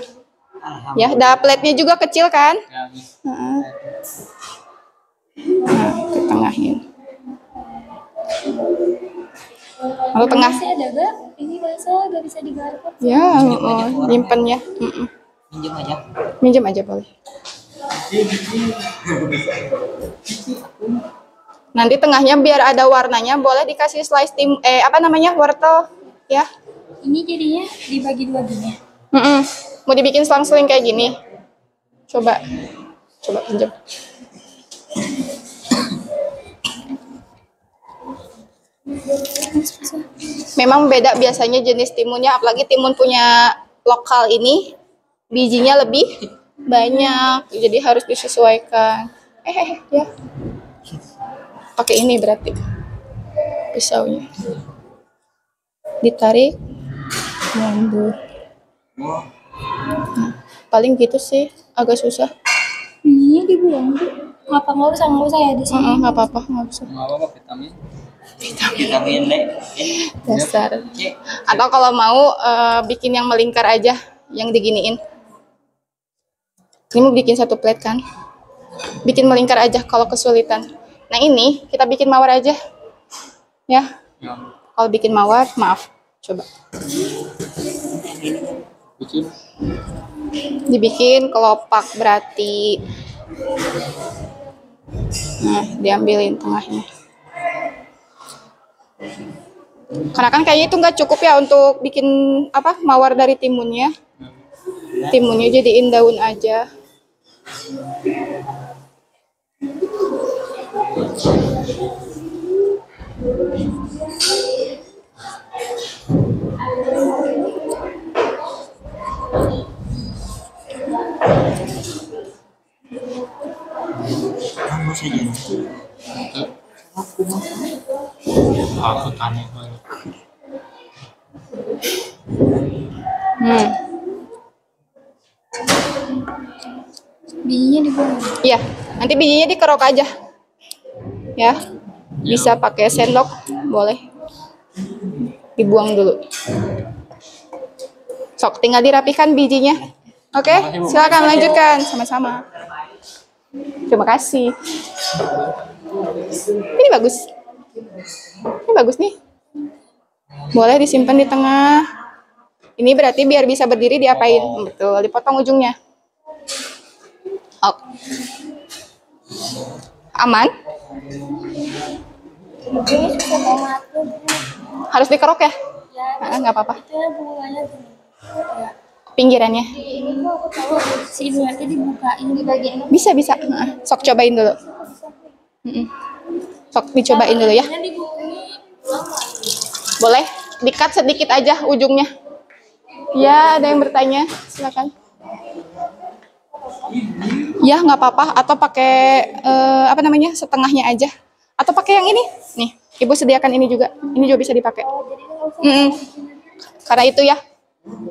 Ya, dapletnya juga kecil kan? Ya, Nah, ketengahin. Lalu tengah. Masih ada gak? Ini basah, gak bisa digaruk. Ya, nyimpennya. minjem aja. Minjem aja boleh. Nanti tengahnya biar ada warnanya boleh dikasih slice wortel ya. Ini jadinya dibagi 2 gini. Mau dibikin selang-seling kayak gini. Coba Coba pinjam. Memang beda biasanya jenis timunnya, apalagi timun punya lokal ini bijinya lebih banyak, jadi harus disesuaikan. Ya. Pakai ini berarti pisaunya. Ditarik, mundur. Nah, paling gitu sih, agak susah. Iya dibuang tuh. Nggak usah ya di sini. Nggak apa-apa, nggak usah. Nggak apa-apa, vitamin. Vitamin D. Dasar. Atau kalau mau bikin yang melingkar aja, yang diginiin. Ini mau bikin satu plate kan? Bikin melingkar aja kalau kesulitan. Nah ini kita bikin mawar aja, ya. Ya. Kalau bikin mawar, maaf, coba. Bikin. Dibikin kelopak berarti. Nah, diambilin tengahnya. Karena kan kayaknya itu nggak cukup ya untuk bikin apa mawar dari timunnya. Timunnya jadiin daun aja. Kamu saja. Aku tanya kok. Bijinya dibuang. Iya, nanti bijinya dikerok aja. Ya. Bisa pakai sendok, boleh. Dibuang dulu. Sok, tinggal dirapikan bijinya. Oke, silakan lanjutkan sama-sama. Terima kasih. Ini bagus. Ini bagus nih. Boleh disimpan di tengah. Ini berarti biar bisa berdiri diapain? Betul, dipotong ujungnya. Oh. Aman? Ujungnya suka tomat. Harus dikerok ya? Ya, Nggak apa-apa. itu bunganya tuh. Pinggirannya. Ini kok aku tahu si ibu nanti dibukain di bagian ini. Bisa. Sok cobain dulu. Sok dicobain dulu ya. Boleh? Dikat sedikit aja ujungnya. Ya, ada yang bertanya. Silakan. Ya, nggak apa-apa. Atau pakai apa namanya? Setengahnya aja. Atau pakai yang ini. Nih, Ibu sediakan ini juga. Ini juga bisa dipakai. Karena itu ya.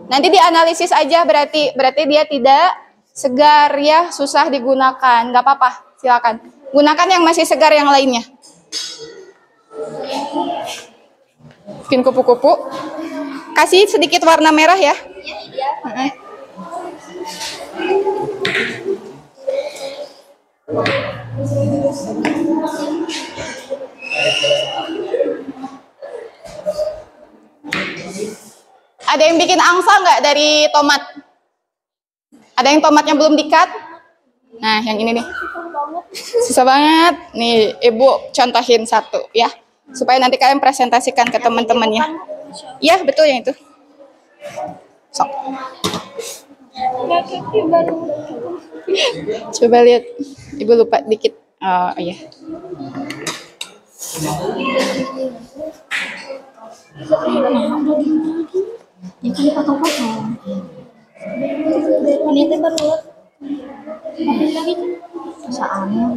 Nanti dianalisis aja berarti dia tidak segar ya, susah digunakan. Nggak apa-apa, silakan. Gunakan yang masih segar yang lainnya. Bikin kupu-kupu. Kasih sedikit warna merah ya. Ada yang bikin angsa nggak dari tomat? Ada yang tomatnya belum dikat? Nah, yang ini nih. Susah banget. Nih, Ibu contohin satu ya. Supaya nanti kalian presentasikan ke teman-temannya. Iya, betul yang itu. Sok. Coba lihat. Ibu lupa dikit. Oh, iya. Ya kan potong-potong. Ini teh baru ambil lagi tuh. Soalnya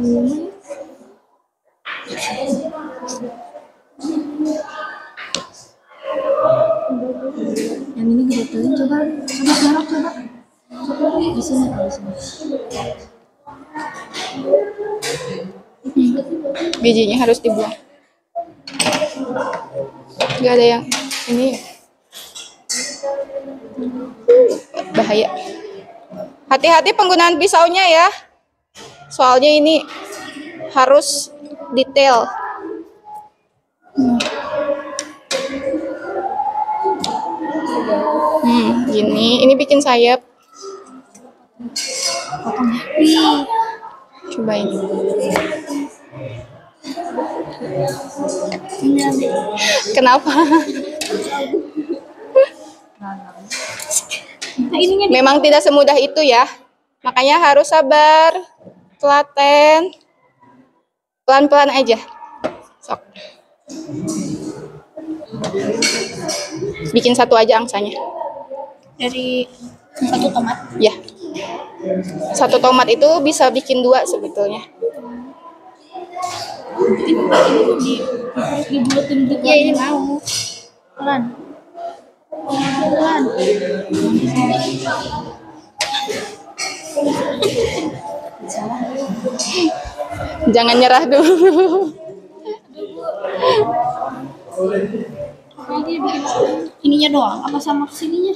yang ini dibetuin coba coba. Di sini. Bijinya harus dibuang. Gak ada yang ini. Bahaya. Hati-hati penggunaan pisaunya ya. Soalnya ini harus detail. Gini. Ini bikin sayap. Coba ini. Kenapa? Memang tidak semudah itu ya. Makanya harus sabar. telaten. Pelan-pelan aja. Sok. Bikin satu aja angsanya. Dari satu tomat. Ya. Satu tomat itu bisa bikin 2 sebetulnya. Dibuletin juga. Ya ini mau. Pelan. Pelan. Jangan nyerah dulu. Ininya doang apa sama kesininya?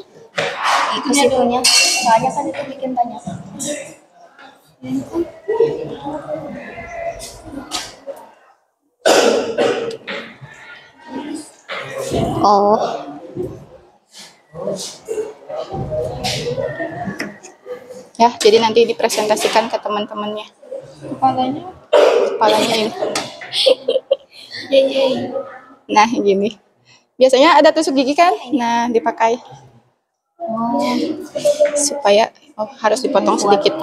Itu situnya. Soalnya kan itu bikin banyak. Oh. Ya, jadi nanti dipresentasikan ke teman-temannya. Kepalanya ini. Nah, gini. Biasanya ada tusuk gigi kan? Nah, dipakai. Supaya harus dipotong sedikit.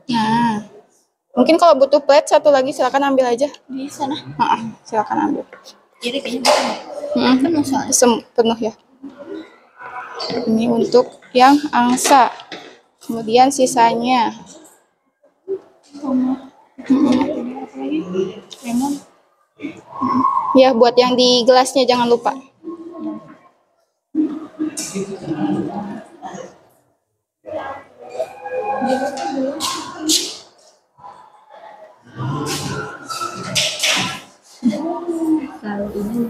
Nah, mungkin kalau butuh plate satu lagi silakan ambil aja. Di sana. Silakan ambil. Jadi kayaknya penuh soalnya. Penuh ya. Ini untuk yang angsa. Kemudian sisanya. Lemon. Ya, buat yang di gelasnya jangan lupa. Kalau ini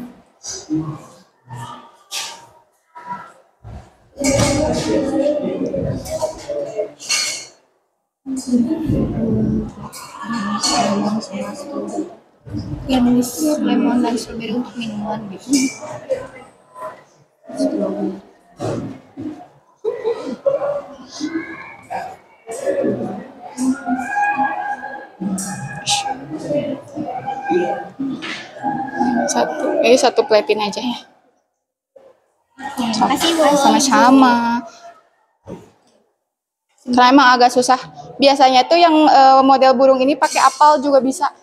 lemon dan strawberry untuk minuman gitu. Satu platein aja ya. Makasih, Bu. Sama-sama. Karena emang agak susah. Biasanya tuh yang model burung ini pakai apel juga bisa.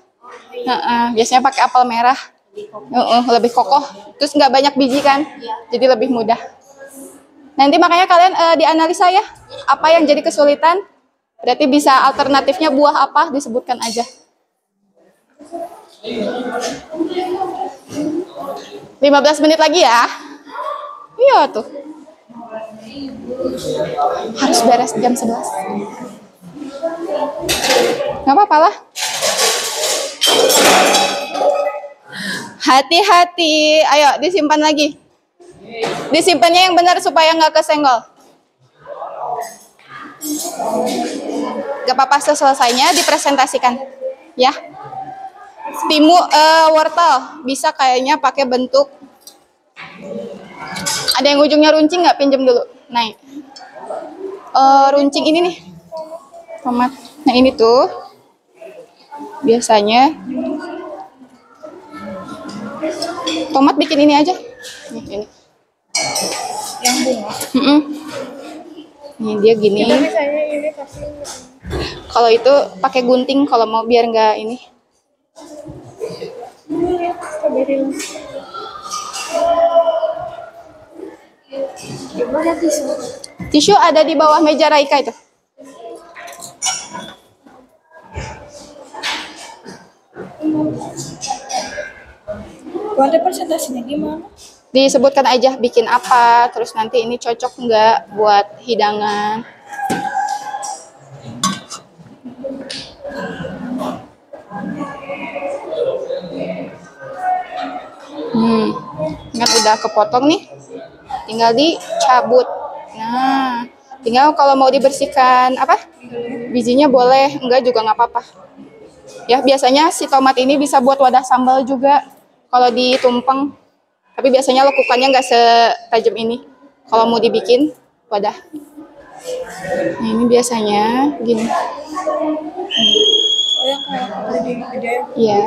Biasanya pakai apel merah. Lebih kokoh. Terus nggak banyak biji kan? Jadi lebih mudah. Nanti makanya kalian dianalisa ya. Apa yang jadi kesulitan? Berarti bisa alternatifnya buah apa disebutkan aja. 15 menit lagi ya. Iya tuh. Harus beres jam 11. Nggak apa-apa lah. Hati-hati. Ayo disimpan lagi. Disimpannya yang benar supaya nggak kesenggol. Gak apa-apa, selesainya dipresentasikan. Ya. Wortel bisa kayaknya pakai bentuk. Ada yang ujungnya runcing nggak? Pinjem dulu. Naik. Runcing ini nih. Tomat. Nah ini tuh biasanya tomat bikin ini aja. Ini. Yang bunga. Ini dia gini. Misalnya ini kasih. Kalau itu pakai gunting kalau mau biar nggak ini. Tisu ada di bawah meja Raika itu. Ada presentasinya gimana? Disebutkan aja bikin apa, terus nanti ini cocok nggak buat hidangan. Kan udah kepotong nih, tinggal dicabut. Nah, tinggal kalau mau dibersihkan apa bijinya boleh, enggak juga nggak apa-apa. Ya biasanya si tomat ini bisa buat wadah sambal juga kalau ditumpeng. Tapi biasanya lekukannya nggak setajam ini kalau mau dibikin wadah. Nah ini biasanya gini. Iya.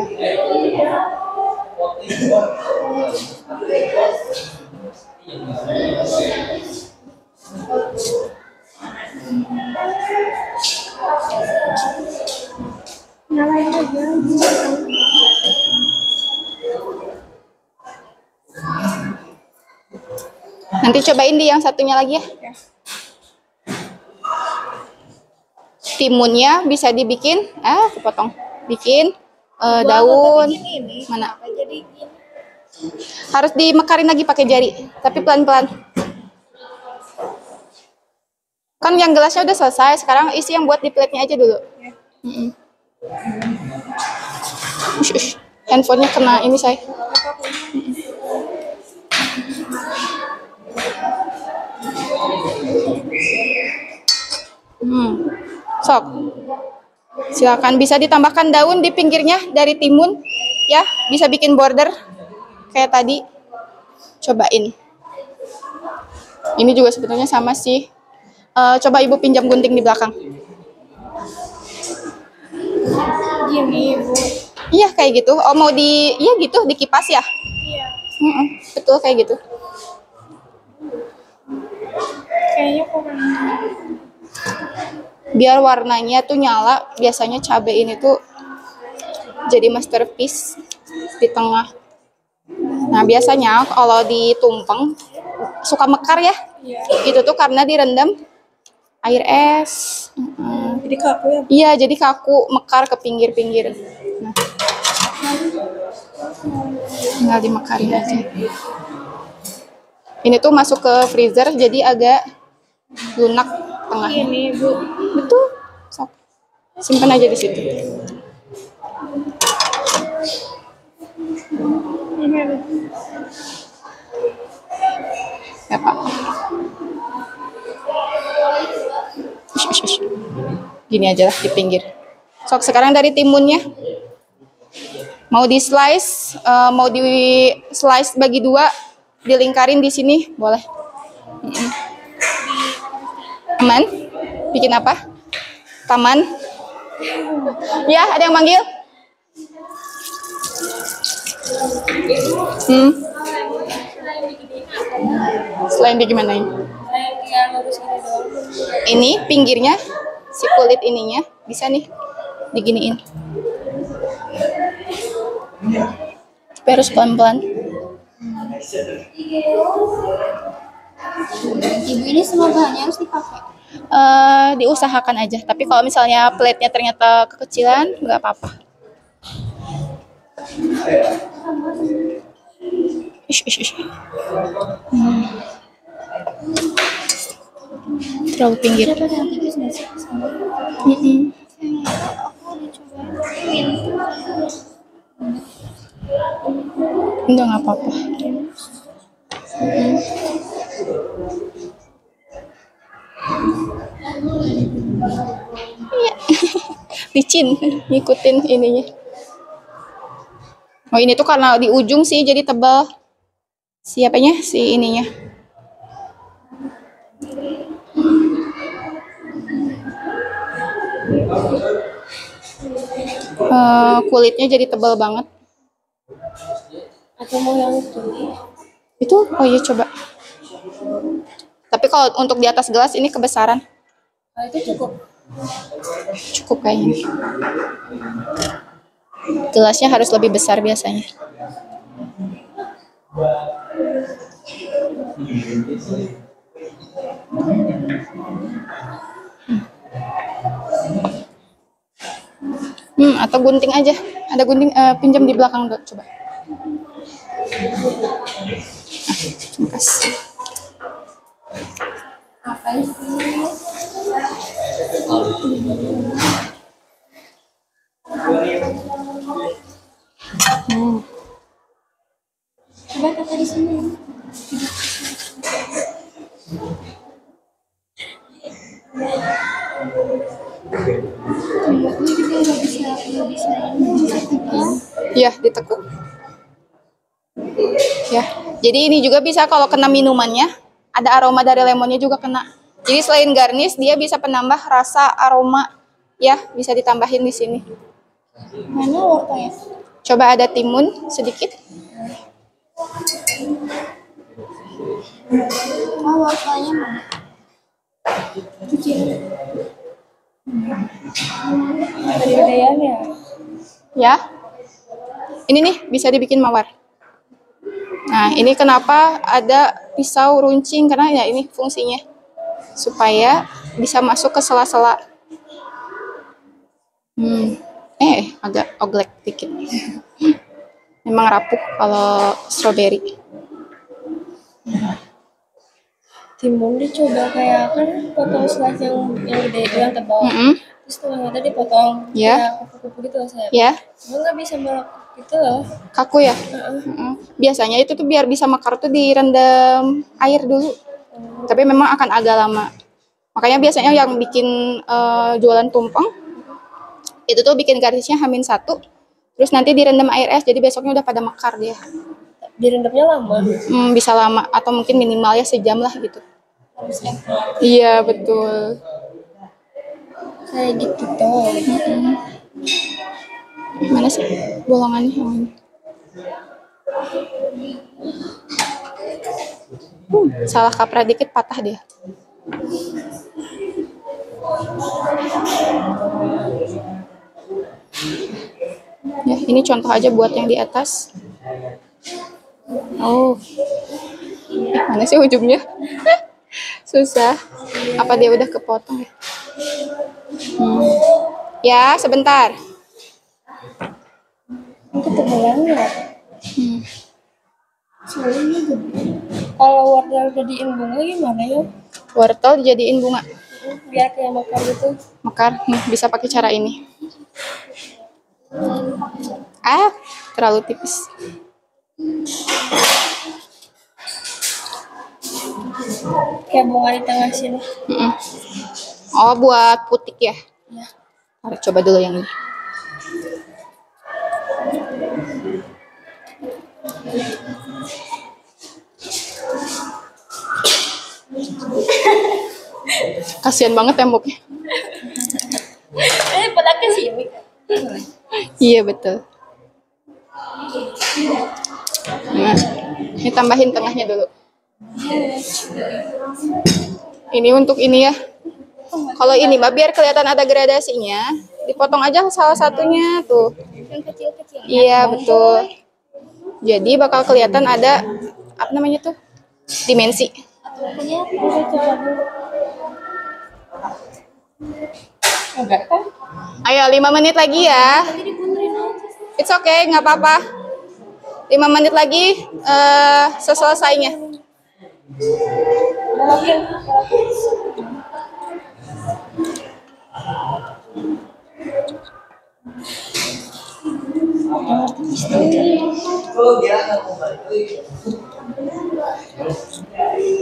Nanti cobain di yang satunya lagi ya. Timunnya bisa dibikin, kepotong. Bikin daun. Mana? Harus dimekarin lagi pakai jari, tapi pelan-pelan. Kan yang gelasnya udah selesai, sekarang isi yang buat di plate-nya aja dulu. Handphonenya kena ini saya. Sok. Silakan, bisa ditambahkan daun di pinggirnya dari timun ya, bisa bikin border kayak tadi. Cobain. Ini juga sebetulnya sama sih. Coba Ibu pinjam gunting di belakang. Gini, Bu. Iya kayak gitu. Oh mau iya gitu, dikipas ya? Iya. Betul kayak gitu. Kayaknya kurang. Biar warnanya tuh nyala, biasanya cabai ini tuh jadi masterpiece di tengah. Nah biasanya kalau ditumpeng suka mekar ya. Iya. Itu tuh karena direndam air es. Jadi kaku ya? Iya, jadi kaku, mekar ke pinggir-pinggir. Nah. Tinggal dimekarin aja. Ini tuh masuk ke freezer jadi agak lunak tengahnya. Ini, Bu. Betul. Sok. Simpan aja di situ. Ini, Bu. Ya, Pak. Gini aja lah di pinggir. Sok, sekarang dari timunnya. Mau di slice, mau di slice bagi dua, dilingkarin di sini, boleh. Aman? Bikin apa? Taman? Ya, ada yang manggil? Selain digimanain? Ini pinggirnya, si kulit ininya, bisa nih diginiin. Tapi harus pelan-pelan. Ibu, ini semua bahannya harus dipakai. Diusahakan aja. Tapi kalau misalnya plate-nya ternyata kekecilan, nggak apa-apa. Terlalu pinggir. Enggak, nggak apa-apa. Iya. Licin, ngikutin ininya. Oh ini tuh karena di ujung sih jadi tebal. Siapanya? Si ininya. Kulitnya jadi tebal banget. Atau mau yang itu? Itu? Oh iya coba. Tapi kalau untuk di atas gelas ini kebesaran. Itu cukup. Cukup kayaknya. Gelasnya harus lebih besar biasanya. Atau gunting aja. Ada gunting, pinjam di belakang dulu, coba. Makasih. Apa sih? Coba kata di sini. Ya, ditekuk. Ya, jadi ini juga bisa kalau kena minumannya, ada aroma dari lemonnya juga kena. Jadi selain garnish, dia bisa penambah rasa aroma. Ya, bisa ditambahin di sini. Mana wortelnya? Coba ada timun sedikit. Oh, wortelnya mana? Dari ya. Ya. Ini nih bisa dibikin mawar. Nah, ini kenapa ada pisau runcing, karena ya ini fungsinya supaya bisa masuk ke sela-sela. Agak oglek dikit. Memang rapuh kalau stroberi. Timun dicoba kayak kan potong slice yang gede itu yang tebal. Terus tengahnya tadi dipotong kayak kupu-kupu gitu loh saya. Ya. Cuma nggak bisa melakukan gitu loh. Kaku ya. Biasanya itu tuh biar bisa mekar tuh direndam air dulu. Tapi memang akan agak lama. Makanya biasanya yang bikin jualan tumpeng itu tuh bikin garisnya H-1, terus nanti direndam air es, jadi besoknya udah pada mekar dia. Direndamnya lama? Bisa lama, atau mungkin minimal ya sejam lah gitu. Iya, betul. Kayak gitu tuh. Mana sih bolongannya? Salah kaprah dikit patah dia. Ya, ini contoh aja buat yang di atas. Oh, mana sih ujungnya? Susah. Apa dia udah kepotong? Ya, sebentar. Ketebalan nggak? Kalau wortel jadiin bunga gimana ya? Wortel dijadiin bunga. Biar kayak mekar gitu. Mekar, bisa pakai cara ini. Terlalu tipis. Kayak bunga di tengah sini. Oh, buat putik ya? Iya. Coba dulu yang ini. Kasian banget temboknya. Ini pada ke sini. Iya, betul. Nah, ini tambahin tengahnya dulu. Ini untuk ini ya. Kalau ini mah biar kelihatan ada gradasinya, dipotong aja salah satunya tuh. Yang kecil-kecil. Iya, betul. Jadi bakal kelihatan ada apa namanya tuh? Dimensi. Punya coba dulu. Enggak kan? Ayo 5 menit lagi ya. It's okay, nggak apa-apa. 5 menit lagi selesainya.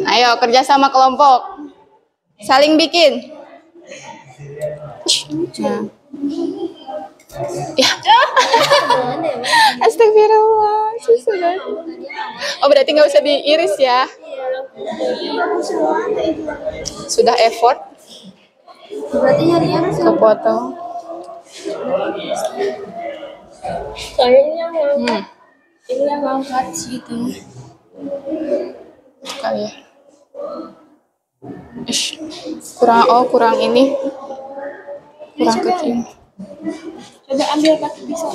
Ayo kerja sama kelompok, saling bikin. Nah. Ya. Astagfirullah, susah kan? Oh, berarti nggak usah diiris ya? Sudah effort? Berarti nyarinya harus kepotong. Soalnya ini yang ngangkat, ini yang ngangkat gitu. Kali ya. Kurang ini. Kurang kecil. Coba ambil pakai pisau.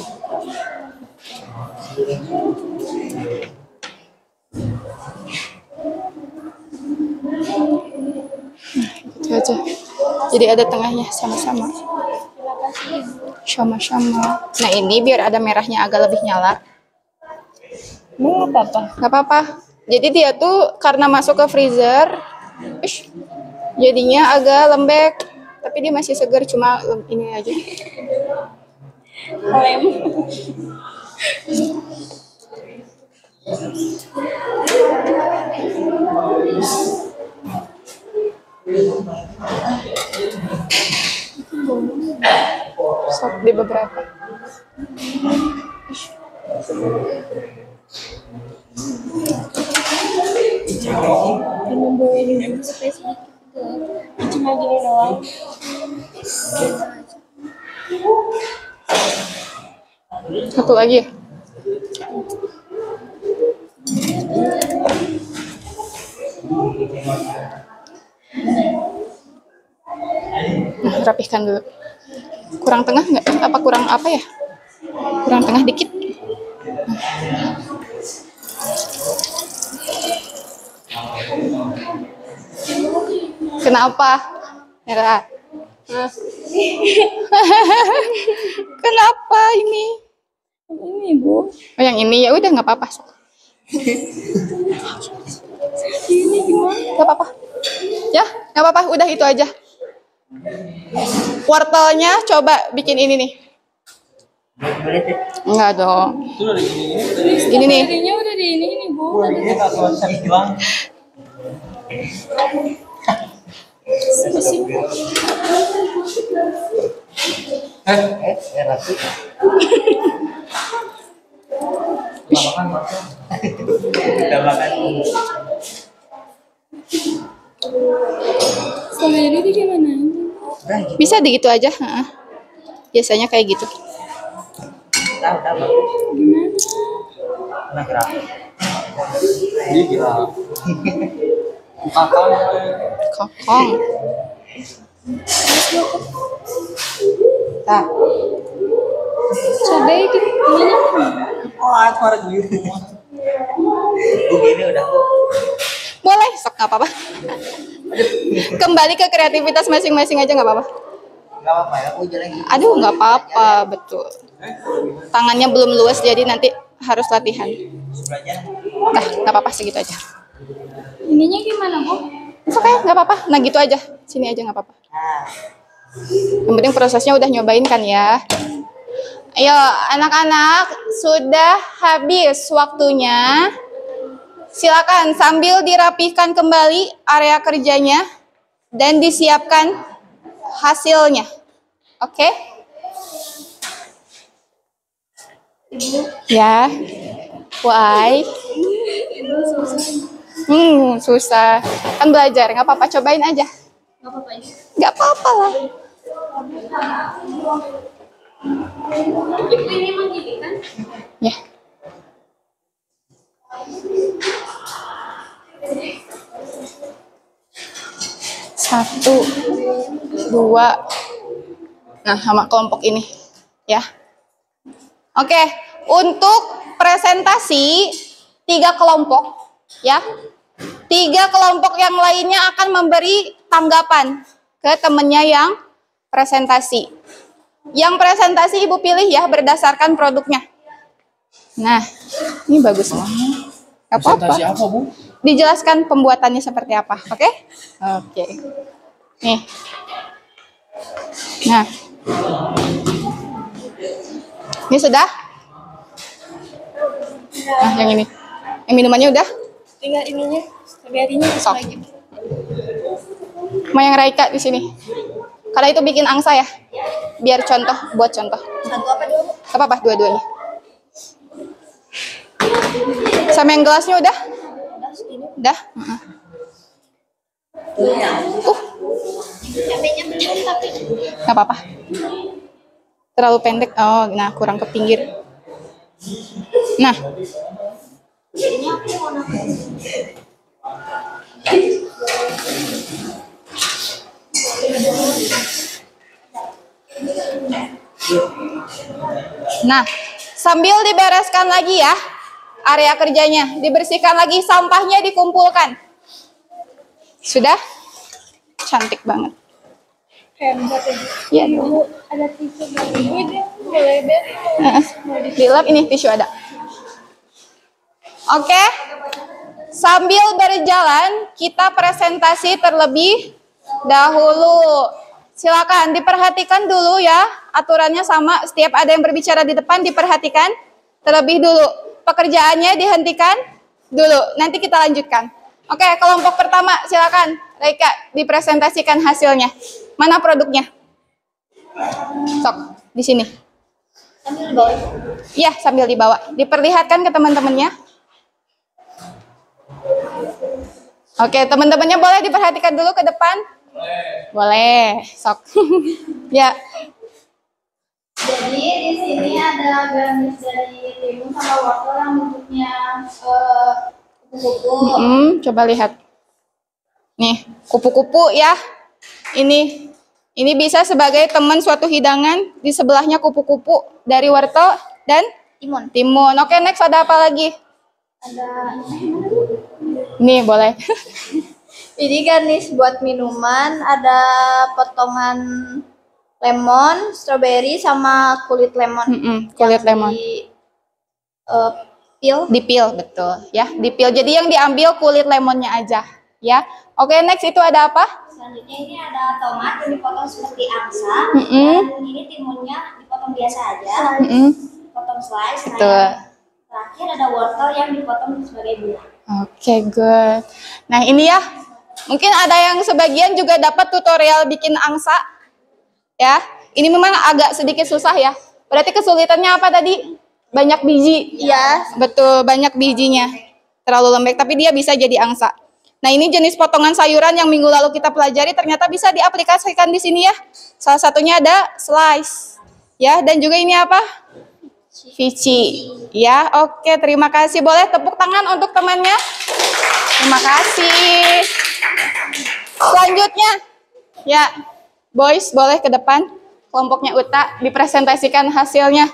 Itu aja. Jadi ada tengahnya sama-sama. Sama-sama. Nah, ini biar ada merahnya agak lebih nyala. Nggak apa-apa. Nggak apa-apa. Jadi dia tuh karena masuk ke freezer, jadinya agak lembek. Tapi dia masih segar, cuma ini aja. Lem. Sok di beberapa. Dan membolehkan aja supaya sedikit gitu. Cuma gini doang. Satu lagi ya? Nah, rapihkan dulu. Kurang tengah nggak? Apa kurang apa ya? Kurang tengah dikit. Kenapa? Merah. Kenapa ini? Ini Bu. Oh yang ini ya udah nggak apa-apa. Ini gimana? Nggak apa-apa. Ya nggak apa-apa. Udah itu aja. Wortelnya coba bikin ini nih. Enggak dong. Ini nih. Jadinya udah di ini Bu. Strawberry itu gimana? Bisa begitu aja. Heeh. Biasanya kayak gitu. Kokong. Nah, Coba itu gimana? boleh, sok nggak apa-apa. Kembali ke kreativitas masing-masing aja nggak apa-apa. Aduh, nggak apa-apa, betul. Tangannya belum luas jadi nanti harus latihan. Nah, nggak apa-apa segitu aja. Ininya gimana Bu? Oke, nggak apa-apa. Nah gitu aja, sini aja nggak apa-apa. Yang penting prosesnya udah nyobain kan ya. Ayo anak-anak, sudah habis waktunya. Silakan sambil dirapihkan kembali area kerjanya dan disiapkan hasilnya. Oke? Ya. Why? Susah. Kan belajar, nggak apa-apa, cobain aja. Nggak apa-apa ya? Nggak apa-apa lah. Ibu ini emang gini kan? Ya. Satu, dua. Nah, sama kelompok ini, ya. Oke, untuk presentasi 3 kelompok, ya. 3 kelompok yang lainnya akan memberi tanggapan ke temennya yang presentasi. Yang presentasi Ibu pilih ya berdasarkan produknya. Nah, ini bagus. Gak apa-apa. Apa, Bu? Dijelaskan pembuatannya seperti apa, oke? Oke. Nih. Nah. Ini sudah? Nah, yang ini. Yang minumannya udah? Tinggal ininya, strawberry-nya Sok. Mau yang Raika di sini. Karena itu bikin angsa ya. Biar contoh, buat contoh. Satu apa dulu? Gak apa-apa, dua-duanya. Sama yang gelasnya udah? Udah? Cabenya pecah tapi. Gak apa-apa. Terlalu pendek. Oh, nah kurang ke pinggir. Nah. Jadinya aku mau nambah. Nah, sambil dibereskan lagi ya area kerjanya, dibersihkan lagi, sampahnya dikumpulkan. Sudah? Cantik banget. Kayak buat ini. Iya. Ibu ada tisu dari ini boleh beri. Di lab ini tisu ada. Oke. Sambil berjalan, kita presentasi terlebih dahulu. Silakan diperhatikan dulu ya, aturannya sama, setiap ada yang berbicara di depan diperhatikan terlebih dulu. Pekerjaannya dihentikan dulu, nanti kita lanjutkan. Oke, kelompok pertama silakan, Reika, dipresentasikan hasilnya. Mana produknya? Sok, di sini. Sambil dibawa. Iya, sambil dibawa. Diperlihatkan ke teman-temannya. Oke, teman-temannya boleh diperhatikan dulu ke depan. Boleh, sok. Ya. Jadi di sini ada garnish dari timun sama wortel yang bentuknya kupu-kupu. Coba lihat. Nih, kupu-kupu ya. Ini bisa sebagai teman suatu hidangan. Di sebelahnya kupu-kupu dari wortel dan timun. Oke, next ada apa lagi? Ada Nih, boleh. ini garnish buat minuman, ada potongan lemon, strawberry sama kulit lemon. Kulit lemon. Peel. Dipil, betul ya, dipil. Jadi yang diambil kulit lemonnya aja ya. Oke, next itu ada apa? Selanjutnya ini ada tomat yang dipotong seperti angsa. Dan ini timunnya dipotong biasa aja. Potong slice. Betul. Nah, terakhir ada wortel yang dipotong sebagai buah. Oke, good. Nah, ini ya. Mungkin ada yang sebagian juga dapat tutorial bikin angsa. Ya. Ini memang agak sedikit susah ya. Berarti kesulitannya apa tadi? Banyak biji. Iya. Betul, banyak bijinya. Terlalu lembek, tapi dia bisa jadi angsa. Nah, ini jenis potongan sayuran yang minggu lalu kita pelajari ternyata bisa diaplikasikan di sini ya. Salah satunya ada slice. Ya, dan juga ini apa? Vici. Ya, oke, terima kasih. Boleh tepuk tangan untuk temannya? Terima kasih. Selanjutnya, ya, boys boleh ke depan. Kelompoknya Uta dipresentasikan hasilnya.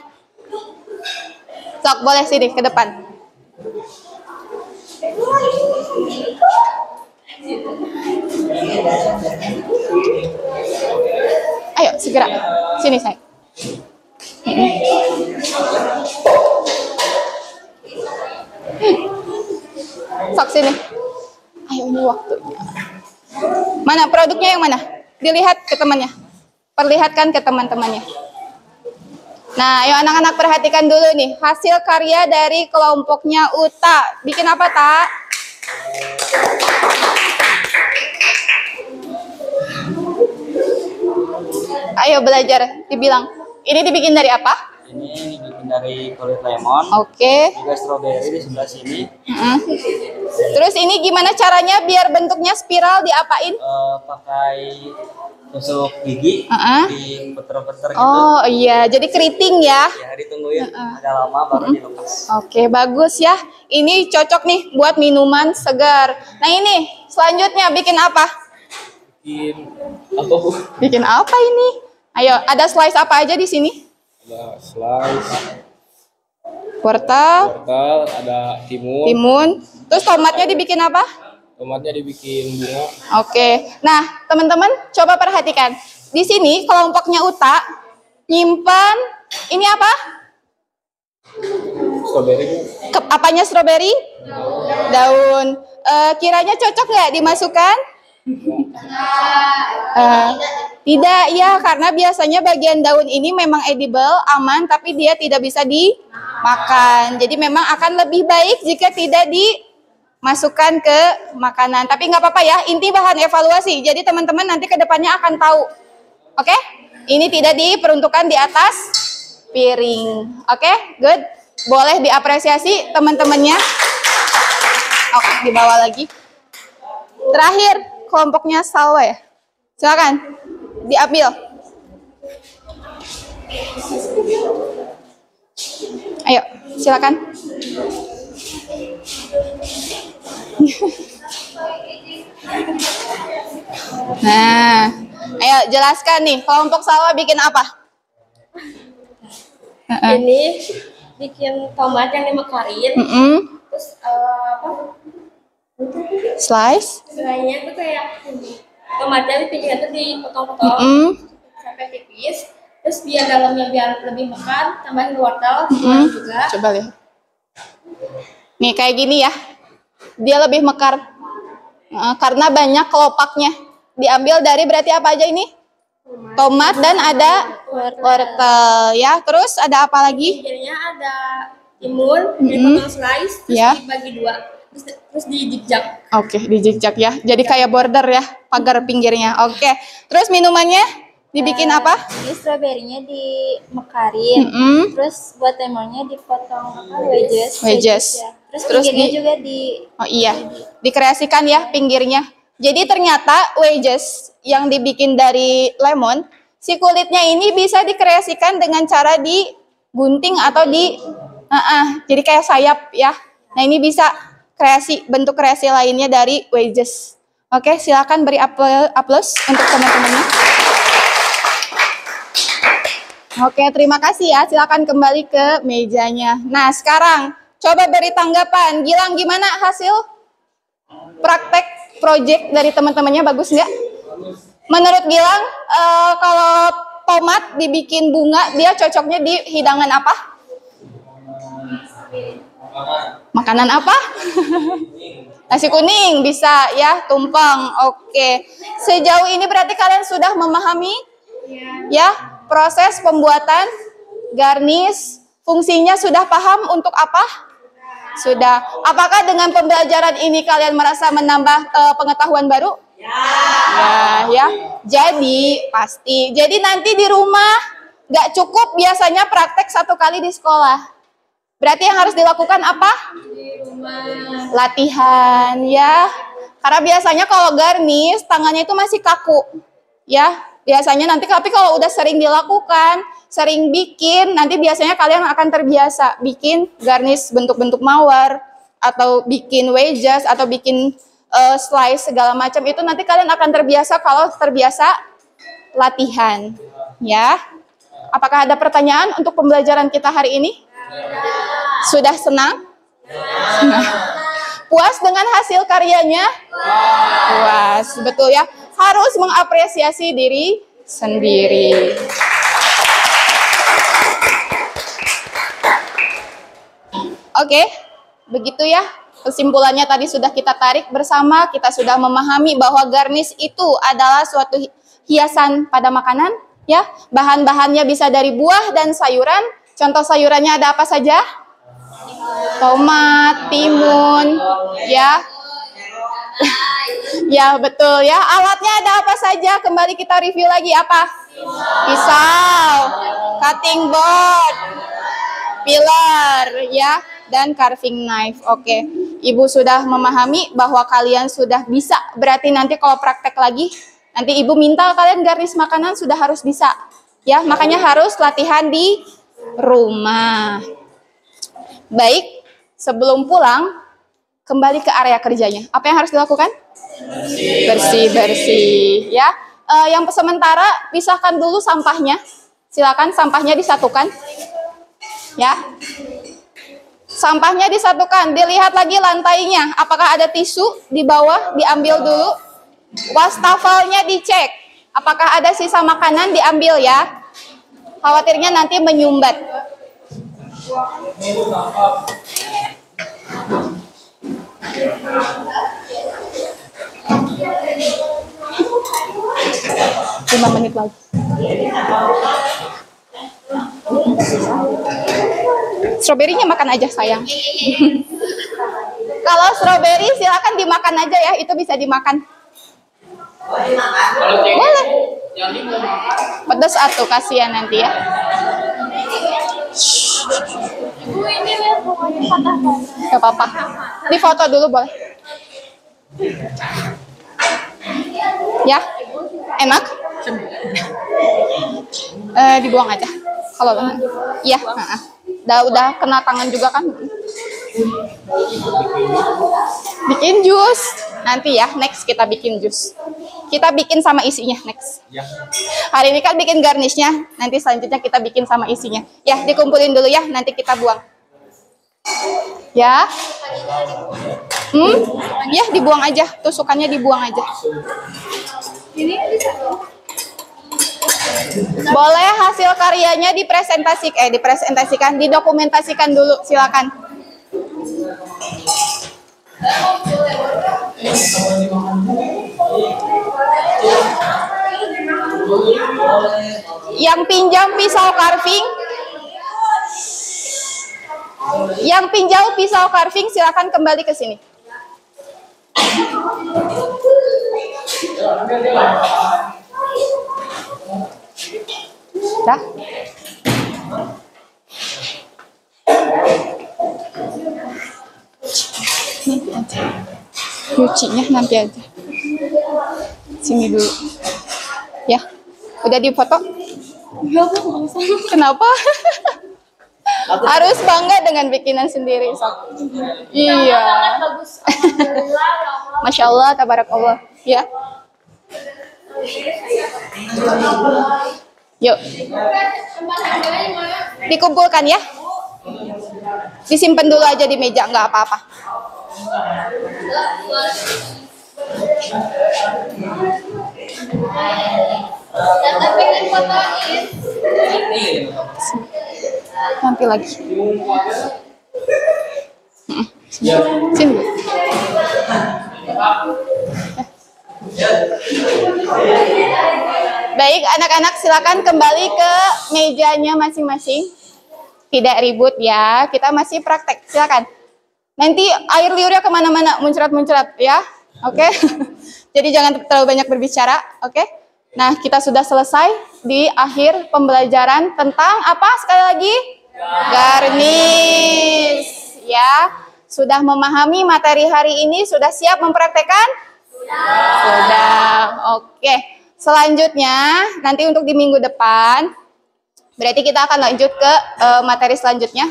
Sok, boleh sini ke depan. Ayo, segera. Sini, saya. Sok sini. Ayo, ini waktunya. Mana produknya yang mana? Dilihat ke temannya. Perlihatkan ke teman-temannya. Nah, ayo anak-anak perhatikan dulu nih. Hasil karya dari kelompoknya Uta. Bikin apa, Tak? Ayo belajar, dibilang. Ini dibikin dari apa? Ini dibikin dari kulit lemon. Oke. Juga strawberry di sebelah sini. Terus ini gimana caranya biar bentuknya spiral diapain? Pakai tusuk gigi, diputer-puter gitu. Oh iya, jadi keriting ya. Ya, ditungguin agak lama baru dilepas. Oke, bagus ya. Ini cocok nih buat minuman segar. Nah ini, selanjutnya bikin apa? Bikin apa Bu? Bikin apa ini? Ayo, ada slice apa aja di sini? Ada slice, Wortel, ada timun, timun. Terus tomatnya dibikin apa? tomatnya dibikin bunga, Oke. Nah, teman-teman coba perhatikan. Di sini kelompoknya Uta nyimpan ini apa? strawberry. Apanya strawberry? Daun. Kiranya cocok nggak dimasukkan? Tidak ya, karena biasanya bagian daun ini memang edible, aman, tapi dia tidak bisa dimakan. Jadi memang akan lebih baik jika tidak dimasukkan ke makanan. Tapi nggak apa-apa ya, inti bahan evaluasi. Jadi teman-teman nanti ke depannya akan tahu. Oke? Ini tidak diperuntukkan di atas piring. Oke? Good. Boleh diapresiasi teman-temannya. Oke, dibawa lagi. Terakhir, kelompoknya Salwa ya. Silakan diambil. Ayo, silakan. Nah, ayo jelaskan nih, kelompok Salwa bikin apa? Ini bikin tomat yang dimekarin. Terus apa? Slice. Selainnya tuh kayak tomatnya di pinggirnya tuh dipotong-potong sampai tipis. Terus biar dalamnya biar lebih mekar, tambahin wortel juga. Coba lihat. Nih kayak gini ya. Dia lebih mekar. Karena banyak kelopaknya. Diambil dari berarti apa aja ini? Tomat dan ada wortel ya. Terus ada apa lagi? Pinggirnya ada timun, dipotong slice, terus Ya. dibagi dua. Terus dijikjak. Oke, dijikjak ya. Jadi kayak border ya, pagar pinggirnya. Oke. Terus minumannya dibikin apa? Ini strawberry-nya dimekarin. Terus buat lemonnya dipotong apa? Wedges. Ya. Terus pinggirnya juga Oh iya, dikreasikan ya pinggirnya. Jadi ternyata wedges yang dibikin dari lemon, si kulitnya ini bisa dikreasikan dengan cara digunting atau jadi kayak sayap ya. Nah ini bisa bentuk kreasi lainnya dari wedges. Oke, silakan beri aplaus untuk teman-temannya. Oke, terima kasih ya. Silakan kembali ke mejanya. Nah, sekarang coba beri tanggapan. Gilang, gimana hasil praktek project dari teman-temannya? Bagus nggak? Menurut Gilang, kalau tomat dibikin bunga, dia cocoknya di hidangan apa? Makanan apa? Nasi kuning bisa ya, tumpeng. Oke. Sejauh ini berarti kalian sudah memahami ya proses pembuatan garnish, fungsinya sudah paham untuk apa? Sudah. Apakah dengan pembelajaran ini kalian merasa menambah pengetahuan baru? Ya. Jadi pasti. Jadi nanti di rumah nggak cukup biasanya praktek 1 kali di sekolah. Berarti yang harus dilakukan apa? Di rumah. Latihan ya. Karena biasanya kalau garnish tangannya itu masih kaku. Ya, biasanya nanti tapi kalau udah sering dilakukan, sering bikin, nanti biasanya kalian akan terbiasa bikin garnish bentuk-bentuk mawar atau bikin wedges atau bikin slice segala macam, itu nanti kalian akan terbiasa kalau terbiasa latihan. Ya. Apakah ada pertanyaan untuk pembelajaran kita hari ini? Sudah senang? Puas dengan hasil karyanya? Puas, betul ya. Harus mengapresiasi diri sendiri. Oke, begitu ya. Kesimpulannya tadi sudah kita tarik bersama, kita sudah memahami bahwa garnish itu adalah suatu hiasan pada makanan, ya. Bahan-bahannya bisa dari buah dan sayuran. Contoh sayurannya ada apa saja? Tomat, timun, ya. Ya, betul ya. Alatnya ada apa saja? Kembali kita review lagi apa? Pisau, cutting board, pilar, ya, dan carving knife. Oke. Ibu sudah memahami bahwa kalian sudah bisa. Berarti nanti kalau praktek lagi, nanti Ibu minta kalian garnish makanan sudah harus bisa. Ya, makanya harus latihan di rumah. Baik, sebelum pulang, kembali ke area kerjanya. Apa yang harus dilakukan? Bersih-bersih. Ya, yang sementara pisahkan dulu sampahnya. Silakan sampahnya disatukan. Ya, sampahnya disatukan. Dilihat lagi lantainya. Apakah ada tisu di bawah? Diambil dulu. Wastafelnya dicek. Apakah ada sisa makanan? Diambil ya. Khawatirnya nanti menyumbat. Lima menit lagi. Stroberinya makan aja sayang. Kalau stroberi silakan dimakan aja ya, itu bisa dimakan. Boleh. Pedas atuh, kasihan nanti ya. Ibu ini lihat bunganya patah-patah. Gak apa-apa. Di foto dulu boleh. Ya, enak. Dibuang aja. Kalau iya, udah kena tangan juga kan. Bikin jus. Nanti ya, next kita bikin jus. Kita bikin sama isinya next. Hari ini kan bikin garnishnya, nanti selanjutnya kita bikin sama isinya. Ya, dikumpulin dulu ya, nanti kita buang. Ya. Ya, dibuang aja, tusukannya dibuang aja. Ini bisa. Boleh hasil karyanya dipresentasikan, didokumentasikan dulu, silakan. Yang pinjam pisau carving, silakan kembali ke sini. Dah. Nanti aja. Nyucinya nanti aja. Sini dulu. Ya. Udah difoto? Enggak, Bu, nggak usah. Kenapa? Harus bangga dengan bikinan sendiri, Sob. Iya. Bagus. Alhamdulillah, ya Allah. Masya Allah, tabarakallah. Ya. Yuk. Dikumpulkan ya. Disimpan dulu aja di meja, nggak apa-apa. Dan pengen fotoin. Nanti lagi. Sini. Baik, anak-anak silakan kembali ke mejanya masing-masing. Tidak ribut ya, kita masih praktek. Silakan. Nanti air liurnya kemana-mana, muncrat-muncrat ya. Oke. Jadi jangan terlalu banyak berbicara. Oke. Nah, kita sudah selesai di akhir pembelajaran tentang apa sekali lagi? Garnish. Ya, sudah memahami materi hari ini, sudah siap mempraktekkan? Sudah. Oke. Selanjutnya, nanti untuk di minggu depan, berarti kita akan lanjut ke materi selanjutnya.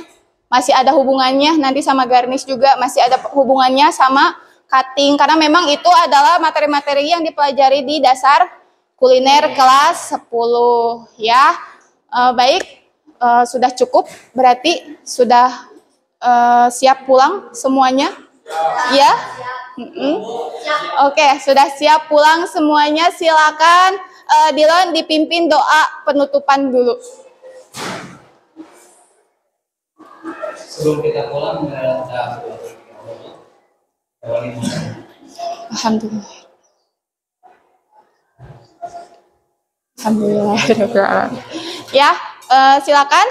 Masih ada hubungannya nanti sama garnish juga, masih ada hubungannya sama cutting. Karena memang itu adalah materi-materi yang dipelajari di dasar kuliner kelas 10. Ya, baik, sudah cukup, berarti sudah siap pulang semuanya? Ya? Oke, sudah siap pulang semuanya. Silakan Dilon dipimpin doa penutupan dulu. Sebelum kita pulang, Alhamdulillah. Alhamdulillah. Ya, silakan.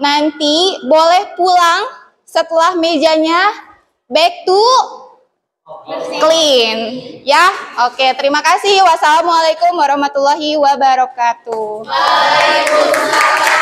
Nanti boleh pulang setelah mejanya back to clean. Ya, oke. Terima kasih. Wassalamualaikum warahmatullahi wabarakatuh. Waalaikumsalam.